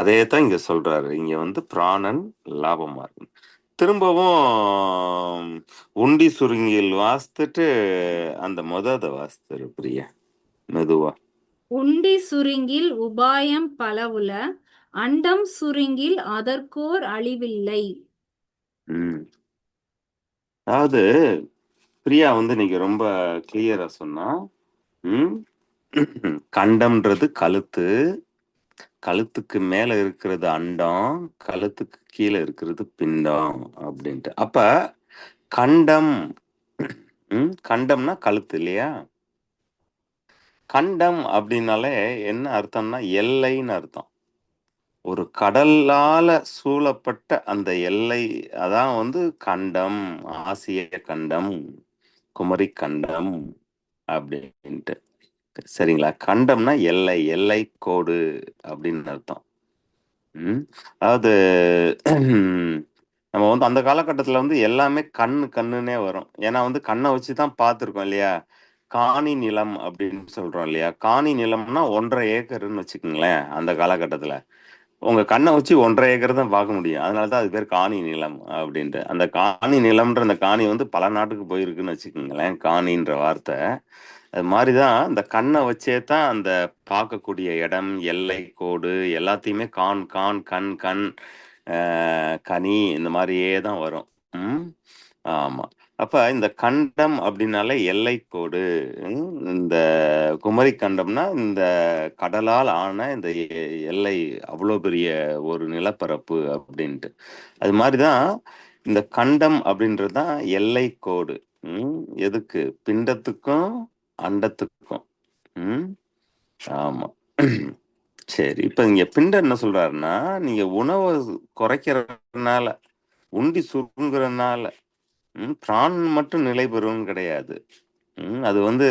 அதே தான் இங்க சொல்றாரு. இங்க வந்து பிராணன் லாபமா இருக்கணும். திரும்பவும் உண்டி சுருங்கியில் வாசித்துட்டு அந்த மொதத வாசித்துரு பிரியா மெதுவா. உண்டி சுருங்கில் உபாயம் பலவுல, அண்டம் சுருங்கில் அதற்கோர் அழிவில்லை. ம். அதாவது பிரியா வந்து நீங்க ரொம்ப கிளியரா சொன்னா. ம். கண்டம்ன்றது கழுத்து, கழுத்துக்கு மேல இருக்கிறது அண்டம், கழுத்துக்கு கீழே இருக்கிறது பிண்டம் அப்படின்ட்டு. அப்ப கண்டம் கண்டம்னா கழுத்து இல்லையா? கண்டம் அப்படின்னாலே என்ன அர்த்தம்னா எல்லைன்னு அர்த்தம். ஒரு கடலால சூழப்பட்ட அந்த எல்லை அதான் வந்து கண்டம், ஆசிய கண்டம், குமரி கண்டம் அப்படின்ட்டு. சரிங்களா? கண்டம்னா எல்லை, எல்லை கோடு அப்படின்னு அர்த்தம். அதாவது நம்ம வந்து அந்த காலகட்டத்துல வந்து எல்லாமே கண்ணுன்னே வரும். ஏன்னா வந்து கண்ண வச்சு தான் பார்த்துருக்கோம் இல்லையா? காணி நிலம் அப்படின்னு சொல்றோம் இல்லையா? காணி நிலம்னா 1½ ஏக்கர்ன்னு வச்சுக்கங்களேன், அந்த காலகட்டத்துல. உங்க கண்ண வச்சு 1½ ஏக்கர் தான் பார்க்க முடியும். அதனால தான் அது பேர் காணி நிலம் அப்படின்ட்டு. அந்த காணி நிலம்ன்ற அந்த காணி வந்து பல நாட்டுக்கு போயிருக்குன்னு வச்சுக்கங்களேன், காணின்ற வார்த்தை. அது மாரி தான் இந்த கண்ண வச்சே தான் அந்த பார்க்கக்கூடிய இடம், எல்லை, கோடு எல்லாத்தையுமே கான், கான், கண், கண், கனி இந்த மாரியே தான் வரும். ஆமா. அப்ப இந்த கண்டம் அப்படின்னாலே எல்லைக்கோடு. இந்த குமரி கண்டம்னா இந்த கடலால் ஆன இந்த எல்லை அவ்வளோ பெரிய ஒரு நிலப்பரப்பு அப்படின்ட்டு. அது மாதிரி தான் இந்த கண்டம் அப்படின்றது தான் எல்லைக்கோடு. எதுக்கு? பிண்டத்துக்கும் அண்டத்துக்கும். ம் ஆமா. சரி. இப்ப இங்க பிண்டம் என்ன சொல்றாருன்னா, நீங்க உணவ குறைக்கிறதுனால, உண்டி சுருங்குறனால பிராணன் மட்டும் நிலை பெறும்னு கிடையாது. அது வந்து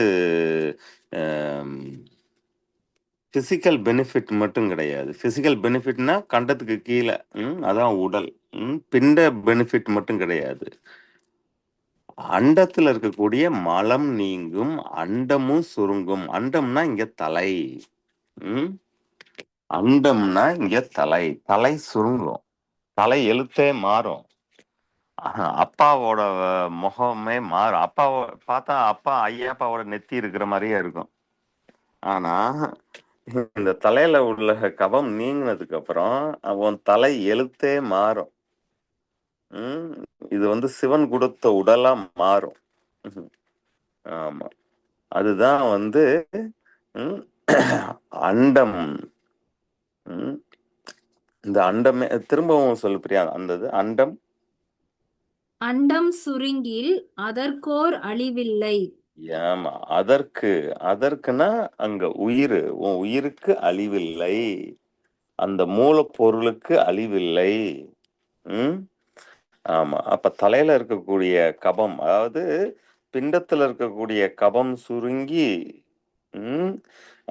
பிசிக்கல் பெனிஃபிட் மட்டும் கிடையாது. பிசிக்கல் பெனிஃபிட்னா கண்டத்துக்கு கீழே அதான் உடல். பிண்ட பெனிஃபிட் மட்டும் கிடையாது. அண்டத்துல இருக்கக்கூடிய மலம் நீங்கும், அண்டமும் சுருங்கும். அண்டம்னா இங்க தலை. அண்டம்னா இங்க தலை. தலை சுருங்கும். தலை எழுத்தே மாறும். அப்பாவோட முகமே மாறும். அப்பாவை பார்த்தா அப்பா ஐயாப்பாவோட நெத்தி இருக்கிற மாதிரியே இருக்கும். ஆனா இந்த தலையில உள்ள கபம் நீங்கினதுக்கு அப்புறம் அவன் தலை எழுத்தே மாறும். இது வந்து சிவன் கொடுத்த உடலா மாறும். ஆமா. அதுதான் வந்து அண்டம். இந்த அண்டமே திரும்பவும் சொல்லு பிரியா. அந்த அண்டம் அண்டம் சுருங்கில் அதற்கோர் அழிவில்லை. ஏமா அதற்குனா அங்க உயிர். உன் உயிருக்கு அழிவில்லை, அந்த மூலப்பொருளுக்கு அழிவில்லை. ஆமா. அப்ப தலையில இருக்கக்கூடிய கபம், அதாவது பிண்டத்துல இருக்கக்கூடிய கபம் சுருங்கி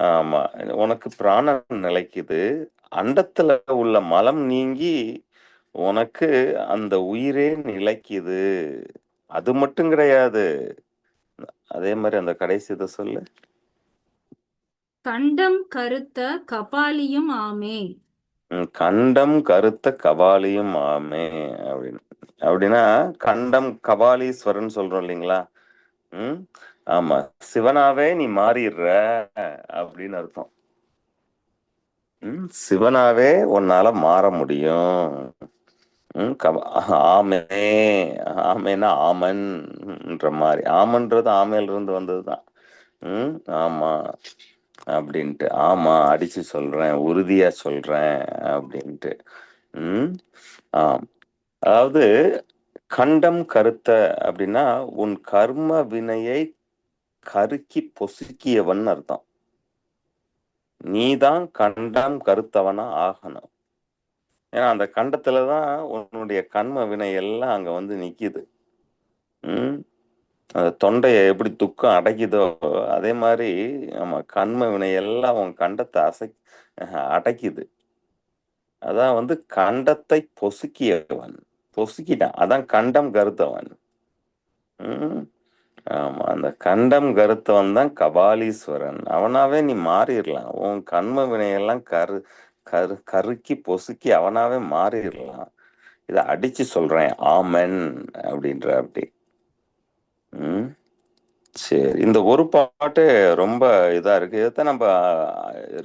ஆமா உனக்கு பிராணம் நிலைக்குது. அண்டத்துல உள்ள மலம் நீங்கி உனக்கு அந்த உயிரே நிலைக்குது. அது மட்டும் கிடையாது. அதே மாதிரி அந்த கடைசி இதை சொல்லு. கண்டம் கருத்த கபாலியும் ஆமே. கண்டம் கருத்த கபாலியும் ஆமே அப்படின்னு. அப்படின்னா கண்டம் கபாலீஸ்வரன் சொல்றோம் இல்லைங்களா? ஆமா, சிவனாவே நீ மாறிடுற அப்படின்னு அர்த்தம். சிவனாவே உன்னால மாற முடியும். ஆமே. ஆமேனா ஆமன்ன்ற மாதிரி. ஆமன்றது ஆமையில இருந்து வந்ததுதான். ஆமா அப்படின்ட்டு. ஆமா, அடிச்சு சொல்றேன், உறுதியா சொல்றேன் அப்படின்ட்டு. ஆம். அதாவது கண்டம் கருத்த அப்படின்னா உன் கர்ம வினையை கருக்கி பொசுக்கியவன் அர்த்தம். நீதான் கண்டம் கருத்தவனா ஆகணும். ஏன்னா அந்த கண்டத்துலதான் உன்னுடைய கர்ம வினை எல்லாம் அங்க வந்து நிக்குது. அந்த தொண்டையை எப்படி துக்கம் அடைக்குதோ அதே மாதிரி நம்ம கர்ம வினை எல்லாம் உன் கண்டத்தை அடைக்குது. அதான் வந்து கண்டத்தை பொசுக்கியவன். பொசுக்கிட்டான், அதான் கண்டம் கருத்தவன். ஆமா, அந்த கண்டம் கருத்தவன் தான் கபாலீஸ்வரன். அவனாவே நீ மாறிடலாம். உன் கண்ம வினையெல்லாம் கருக்கி பொசுக்கி அவனாவே மாறிடலாம். இத அடிச்சு சொல்றேன், ஆமன் அப்படின்ற. அப்படி. சரி, இந்த ஒரு பாட்டு ரொம்ப இதா இருக்கு. இதைத்தான் நம்ம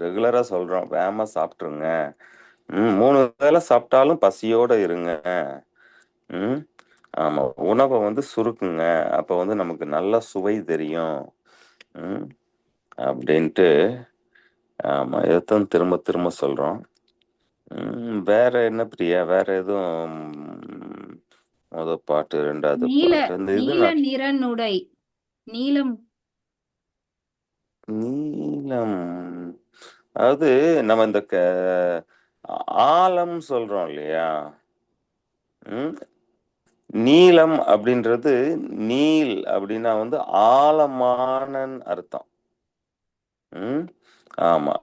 ரெகுலரா சொல்றோம், வேகமா சாப்பிட்டுருங்க. 3 வேளை சாப்பிட்டாலும் பசியோட இருங்க. ஆமா, உணவை வந்து சுருக்குங்க, அப்ப வந்து நமக்கு நல்ல சுவை தெரியும் அப்படின்ட்டு. ஆமா, இதைத்தான் திரும்ப திரும்ப சொல்றோம். வேற என்ன பிரியா? வேற எதுவும் பாட்டு, 2வது நீல பாட்டு இந்த இது நீல நிறனுடை. நீலம் நீலம். அதாவது நம்ம இந்த ஆலம் சொல்றோம் இல்லையா? நீலம் அப்படின்றது நீல் அப்படின்னா வந்து ஆழமான அர்த்தம். ஆமா,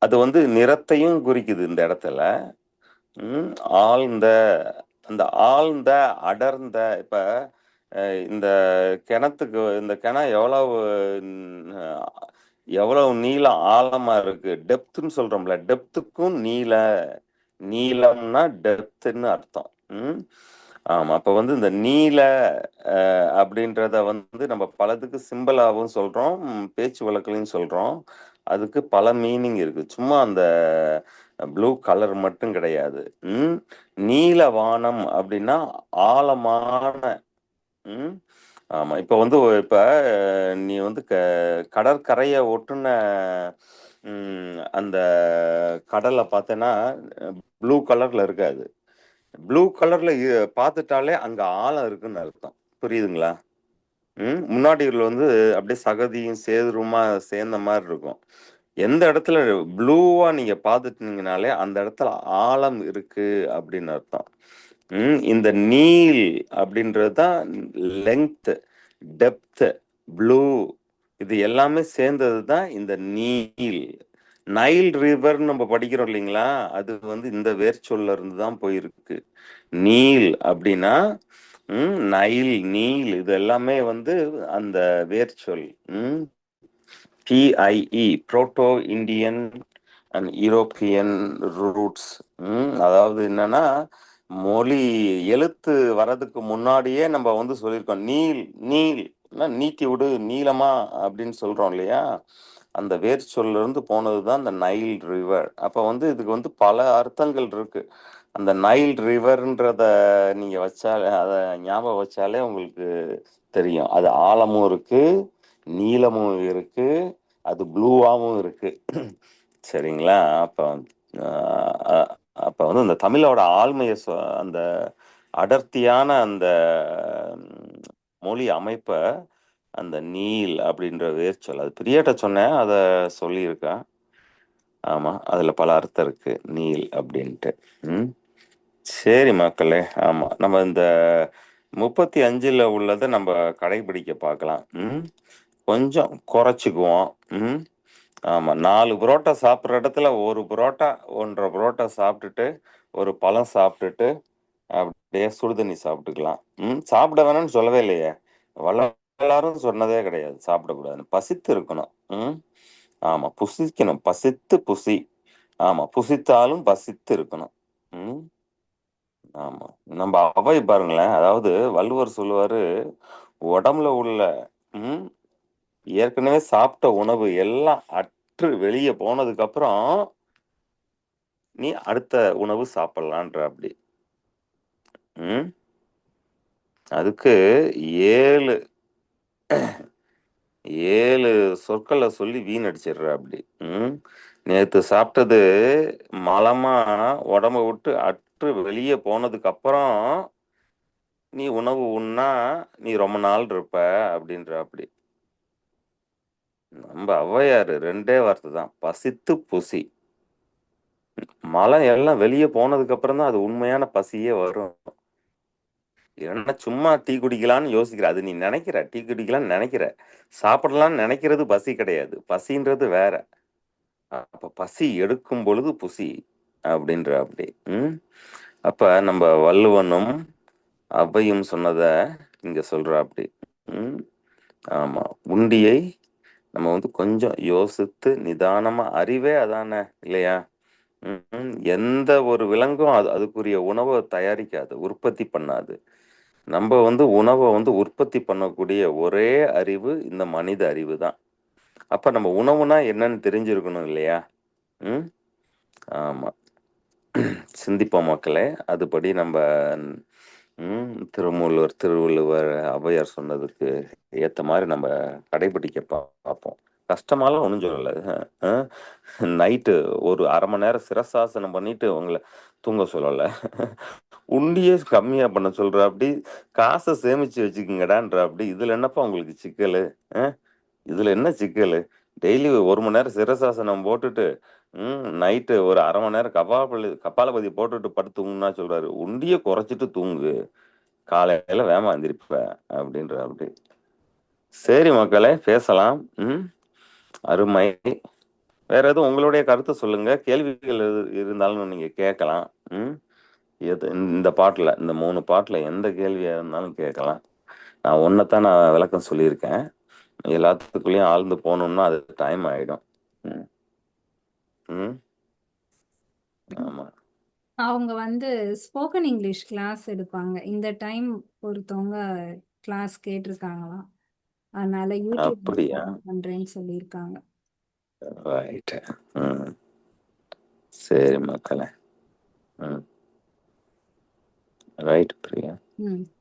அது வந்து நிறத்தையும் குறிக்குது இந்த இடத்துல. ஆழ்ந்த, அந்த ஆழ்ந்த அடர்ந்த. இப்ப இந்த கிணத்துக்கு, இந்த கிணம் எவ்வளவு நீளம் ஆழமா இருக்கு, டெப்த்ன்னு சொல்றோம்ல, டெப்த்துக்கும் நீளம்னா டெப்த்ன்னு அர்த்தம். ஆமா, அப்ப வந்து இந்த நீல அப்படின்றத வந்து நம்ம பலதுக்கு சிம்பிளாகவும் சொல்றோம், பேச்சு வழக்குலையும் சொல்றோம். அதுக்கு பல மீனிங் இருக்கு, சும்மா அந்த ப்ளூ கலர் மட்டும் கிடையாது. நீல வானம் அப்படின்னா ஆழமான. ஆமா, இப்ப வந்து இப்ப நீ வந்து கடற்கரையை ஒட்டுன அந்த கடலை பார்த்தேன்னா ப்ளூ கலர்ல இருக்காது. ப்ளூ கலர்ல பார்த்துட்டாலே அங்க ஆழம் இருக்குன்னு அர்த்தம். புரியுதுங்களா? முன்னாடி வந்து அப்படியே சகதியும் சேதுருமா சேர்ந்த மாதிரி இருக்கும். எந்த இடத்துல ப்ளூவா நீங்க பார்த்துட்டீங்கனாலே அந்த இடத்துல ஆழம் இருக்கு அப்படின்னு அர்த்தம். இந்த நீல் அப்படின்றது தான் லெங்த், டெப்த், ப்ளூ, இது எல்லாமே சேர்ந்தது தான் இந்த நீல். நைல் ரிவர்னு நம்ம படிக்கிறோம் இல்லைங்களா? அது வந்து இந்த வேர்ச்சொல்ல இருந்து தான் போயிருக்கு. நீல் அப்படின்னா நைல், நீல், இது எல்லாமே வந்து அந்த வேர்ச்சொல். PIE, proto Indian and European roots. அதாவது என்னன்னா மொழி எழுத்து வர்றதுக்கு முன்னாடியே நம்ம வந்து சொல்லியிருக்கோம், நீல் நீல் நீட்டி விடு, நீளமா அப்படின்னு சொல்றோம் இல்லையா? அந்த வேர் சொல்ல இருந்து போனதுதான் இந்த நைல் ரிவர். அப்ப வந்து இதுக்கு வந்து பல அர்த்தங்கள் இருக்கு. அந்த நைல் ரிவர்ன்றத நீங்க வச்சாலே, அதை ஞாபகம் வச்சாலே உங்களுக்கு தெரியும். அது ஆழமும் இருக்கு, நீளமும் இருக்கு, அது ப்ளூவாகவும் இருக்கு. சரிங்களா? அப்ப வந்து இந்த தமிழோட ஆழ்மையை அந்த அடர்த்தியான அந்த மொழி அமைப்பை அந்த நீல் அப்படின்ற வேர்ச்சொல், அது பிரியாட்ட சொன்னேன், அதை சொல்லியிருக்கேன். ஆமா, அதுல பல அர்த்தம் இருக்கு நீல் அப்படின்ட்டு. சரி மக்களே, ஆமா, நம்ம இந்த 35ல் உள்ளதை நம்ம கடைபிடிக்க பார்க்கலாம். கொஞ்சம் குறைச்சிக்குவோம். ஆமாம், 4 புரோட்டா சாப்பிட்ற இடத்துல 1 புரோட்டா 1.5 புரோட்டா சாப்பிட்டுட்டு ஒரு பழம் சாப்பிட்டுட்டு அப்படியே சுடுதண்ணி சாப்பிட்டுக்கலாம். சாப்பிட வேணாம்னு சொல்லவே இல்லையே. எல்லாரும் சொன்னதே கிடையாது சாப்பிடக்கூடாதுன்னு. பசித்து இருக்கணும். ஆமாம், புசிக்கணும். பசித்து புசி. ஆமாம், புசித்தாலும் பசித்து இருக்கணும். ஆமாம், நம்ம அவை பாருங்களேன். அதாவது வள்ளுவர் சொல்லுவாரு, உடம்புல உள்ள ஏற்கனவே சாப்பிட்ட உணவு எல்லாம் அற்று வெளியே போனதுக்கு அப்புறம் நீ அடுத்த உணவு சாப்பிடலான்ற. அப்படி அதுக்கு 7 சொற்களை சொல்லி வீணடிச்சிடுற. அப்படி நேத்து சாப்பிட்டது மலமா உடம்ப விட்டு அற்று வெளியே போனதுக்கு அப்புறம் நீ உணவு உண்ணா நீ ரொம்ப நாள் இருப்ப அப்படின்ற. அப்படி நம்ம ஔவையாரு 2 வார்த்தை தான், பசித்து புசி. மலம் எல்லாம் வெளியே போனதுக்கு அப்புறம் தான் அது உண்மையான பசியே வரும். ஏன்னா சும்மா டீ குடிக்கலான்னு யோசிக்கிற, அது நீ நினைக்கிற டீ குடிக்கலான்னு நினைக்கிற, சாப்பிடலான்னு நினைக்கிறது பசி கிடையாது. பசின்றது வேற. அப்ப பசி எடுக்கும் பொழுது புசி அப்படின்ற. அப்படி அப்ப நம்ம வள்ளுவனும் அவ்வையும் சொன்னத இங்க சொல்ற. அப்படி ஆமா, உண்டியை நம்ம கொஞ்சம் யோசித்து நிதானமா, அறிவே அதானே இல்லையா? எந்த ஒரு விலங்கும் அதுக்குரிய உணவை தயாரிக்காது, உற்பத்தி பண்ணாது. நம்ம உணவை உற்பத்தி பண்ணக்கூடிய ஒரே அறிவு இந்த மனித அறிவு தான். அப்ப நம்ம உணவுனா என்னன்னு தெரிஞ்சிருக்கணும் இல்லையா? ஆமா, சிந்திப்போம் மக்களே. அதுபடி நம்ம திருவள்ளுவர் ஔவையார் சொன்னதுக்கு ஏத்த மாதிரி நம்ம கடைபிடிக்க பார்ப்போம். கஷ்டமாலாம் ஒன்றும் சொல்லலை. நைட்டு ஒரு 1/2 மணி நேரம் சிரசாசனம் பண்ணிட்டு உங்களை தூங்க சொல்லலை. உண்டியே கம்மியா பண்ண சொல்ற. அப்படி காசை சேமிச்சு வச்சுக்கோங்கடான்ற. அப்படி இதுல என்னப்பா உங்களுக்கு சிக்கல்? இதுல என்ன சிக்கல்? டெய்லி 1 மணி நேரம் சிரசாசனம் போட்டுட்டு நைட்டு ஒரு 1/2 மணி நேரம் கபாலபதி போட்டுட்டு படுத்து தூங்குனா சொல்றாரு, உண்டிய குறைச்சிட்டு தூங்கு, காலையில வேமா எந்திரிப்ப அப்படின்ற. அப்படி சரி மக்களே, பேசலாம். அருமை. வேற எதுவும் உங்களுடைய கருத்து சொல்லுங்க. கேள்விகள் இருந்தாலும் நீங்க கேட்கலாம். இந்த பாட்டுல, இந்த 3 பாட்டுல எந்த கேள்வியா இருந்தாலும் கேட்கலாம். நான் ஒன்னதான் நான் விளக்கம் சொல்லியிருக்கேன். எல்லாத்துக்குள்ளேயும் ஆழ்ந்து போகணும்னா அது டைம் ஆயிடும். ஆமா, அவங்க ஸ்போக்கன் இங்கிலீஷ் கிளாஸ் எடுப்பாங்க. இந்த டைம் ஒருத்தவங்க கிளாஸ் கேட்டிருக்காங்களாம். அதனால யூடியூப்ல அப்படியா? ஃபாலோ பண்றேன்னு சொல்லியிருக்காங்க. ரைட். சரி மக்களே. ரைட் பிரியா.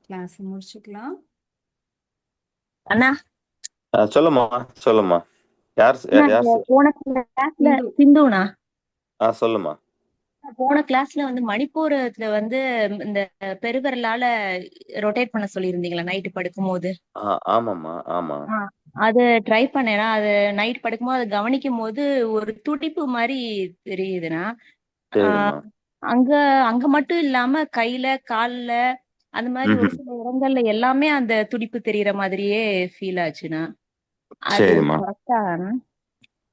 கிளாஸ் முடிச்சுக்கலாம். அண்ணா சொல்லுமா சொல்லுமா. யார் யார்? போன கிளாஸ்ல சிந்துண்ணா. சொல்லுமா. போன கிளாஸ்ல மணிப்பூரத்துல இந்த பெருவிரலால ரொட்டேட் பண்ண சொல்லியிருந்தீங்களா நைட்டு படுக்கும் போது? ஆமாம்மா, ஆமா. அது ட்ரை பண்ணேனா, அது நைட் படுக்கும்போது அதை கவனிக்கும் போது ஒரு துடிப்பு மாதிரி தெரியுதுண்ணா. சரிம்மா. அங்க அங்க மட்டும் இல்லாம கையில கால்ல அந்த மாதிரி ஒரு சில இடங்கள்ல எல்லாமே அந்த துடிப்பு தெரியற மாதிரியே ஃபீல் ஆச்சுண்ணா. அது சரிம்மா. கரெக்டா?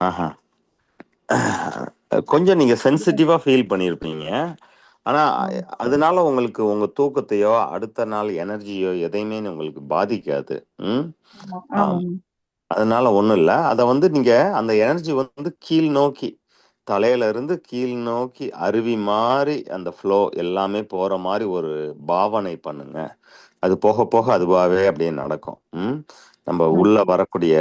ஆஹா, கொஞ்சம் நீங்க சென்சிட்டிவா ஃபீல் பண்ணியிருப்பீங்க. ஆனா அதனால உங்களுக்கு உங்க தூக்கத்தையோ அடுத்த நாள் எனர்ஜியோ எதையுமே உங்களுக்கு பாதிக்காது. அதனால ஒண்ணும் இல்ல. அத நீங்க அந்த எனர்ஜி கீழ் நோக்கி, தலையில இருந்து கீழ் நோக்கி அருவி மாதிரி அந்த ஃப்ளோ எல்லாமே போற மாதிரி ஒரு பாவனை பண்ணுங்க. அது போக போக அதுவாகவே அப்படியே நடக்கும். நம்ம உள்ள வரக்கூடிய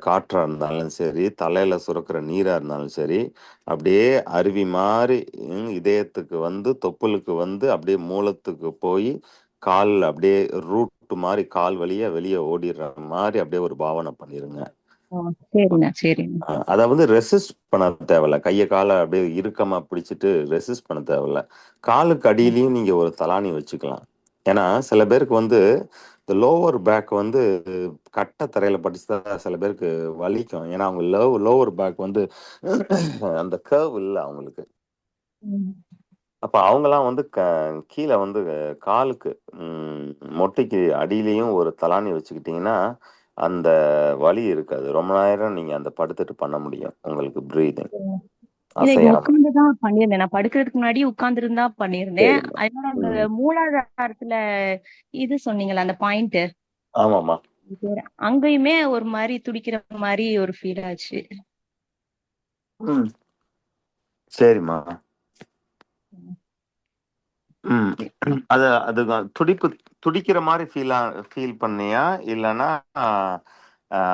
காற்றா இருந்தாலும் சரி, தலையில சுரக்கிற நீரா இருந்தாலும் சரி, அப்படியே அருவி மாதிரி இதயத்துக்கு தொப்புளுக்கு அப்படியே மூலத்துக்கு போய் கால் அப்படியே ரூட் மாதிரி கால் வழியா வெளியே ஓடிடுற மாதிரி அப்படியே ஒரு பாவனை பண்ணிருங்க. சரிண்ணா, சரிண்ணா. அதை ரெசிஸ்ட் பண்ண தேவையில்ல. கையை காலை அப்படியே இறுக்கமா பிடிச்சிட்டு ரெசிஸ்ட் பண்ண தேவையில்ல. காலுக்கு அடியிலையும் நீங்க ஒரு தலானி வச்சுக்கலாம். ஏன்னா சில பேருக்கு இந்த லோவர் பேக் கட்டை தரையில படிச்சுதான் சில பேருக்கு வலிக்கும். ஏன்னா அவங்க லோவர் பேக் அந்த கர்வ் இல்லை அவங்களுக்கு. அப்ப அவங்கலாம் வந்து கீழ வந்து காலுக்கு மொட்டைக்கு அடியிலயும் ஒரு தலாணி வச்சுக்கிட்டீங்கன்னா, அந்த வலி இருக்காது. ரொம்ப நேரம் நீங்க அந்த படுத்துட்டு பண்ண முடியும். உங்களுக்கு பிரீதிங் இல்ல இது அசையாம. உட்கார்ந்துதான் பண்ணியிருந்தேன். நான் படுக்கிறதுக்கு முன்னாடி உட்கார்ந்துருந்தா பண்ணியிருந்தேன். சரிம்மா. அதனால அந்த ம். மூலாதாரத்துல இது சொன்னீங்கல்ல அந்த பாயிண்ட் ஆமாம்மா. அங்கேயுமே ஒரு மாதிரி துடிக்கிற மாதிரி ஒரு ஃபீல் ஆச்சு. ம். சரிம்மா. ம். அதுதான் துடிக்கிற மாரி ஃபீல் பண்ணியா? இல்லன்னா, ஆ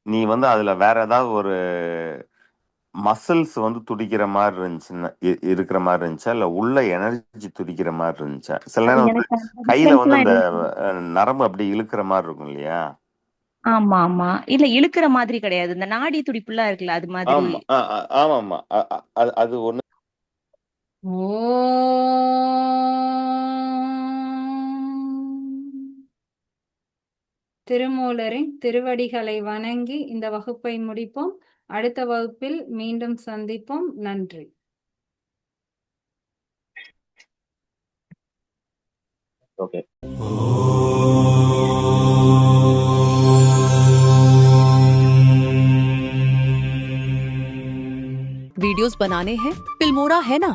நீ வந்து அதுல வேற ஏதாவது ஒரு மசில்ஸ் வந்து துடிக்கிற மாரி இருந்துச்சுன்னா இருக்கிற மாரி இருந்துச்சா? இல்ல உள்ள எனர்ஜி துடிக்கிற மாரி இருந்துச்சா? சில அது நேரம் வந்து எனக்கு அந்த கையில டிஃபரன்ஸ் வந்து எல்லாம் அந்த எதுவும் நரம்பு அப்படி இழுக்கிற மாரி இருக்கும் இல்லையா? ஆமா ஆமா இல்ல இழுக்கிற மாதிரி கிடையாது. இந்த நாடி துடிப்புலாம் இருக்குல்ல அது மாதிரி. ஆமா. ஆமாமா. அது அது ஒண்ணு. திருமூலரின் திருவடிகளை வணங்கி இந்த வகுப்பை முடிப்போம். அடுத்த வகுப்பில் மீண்டும் சந்திப்போம். நன்றி. ஓகே. वीडियोस बनाने हैं फिल्मोरा है ना।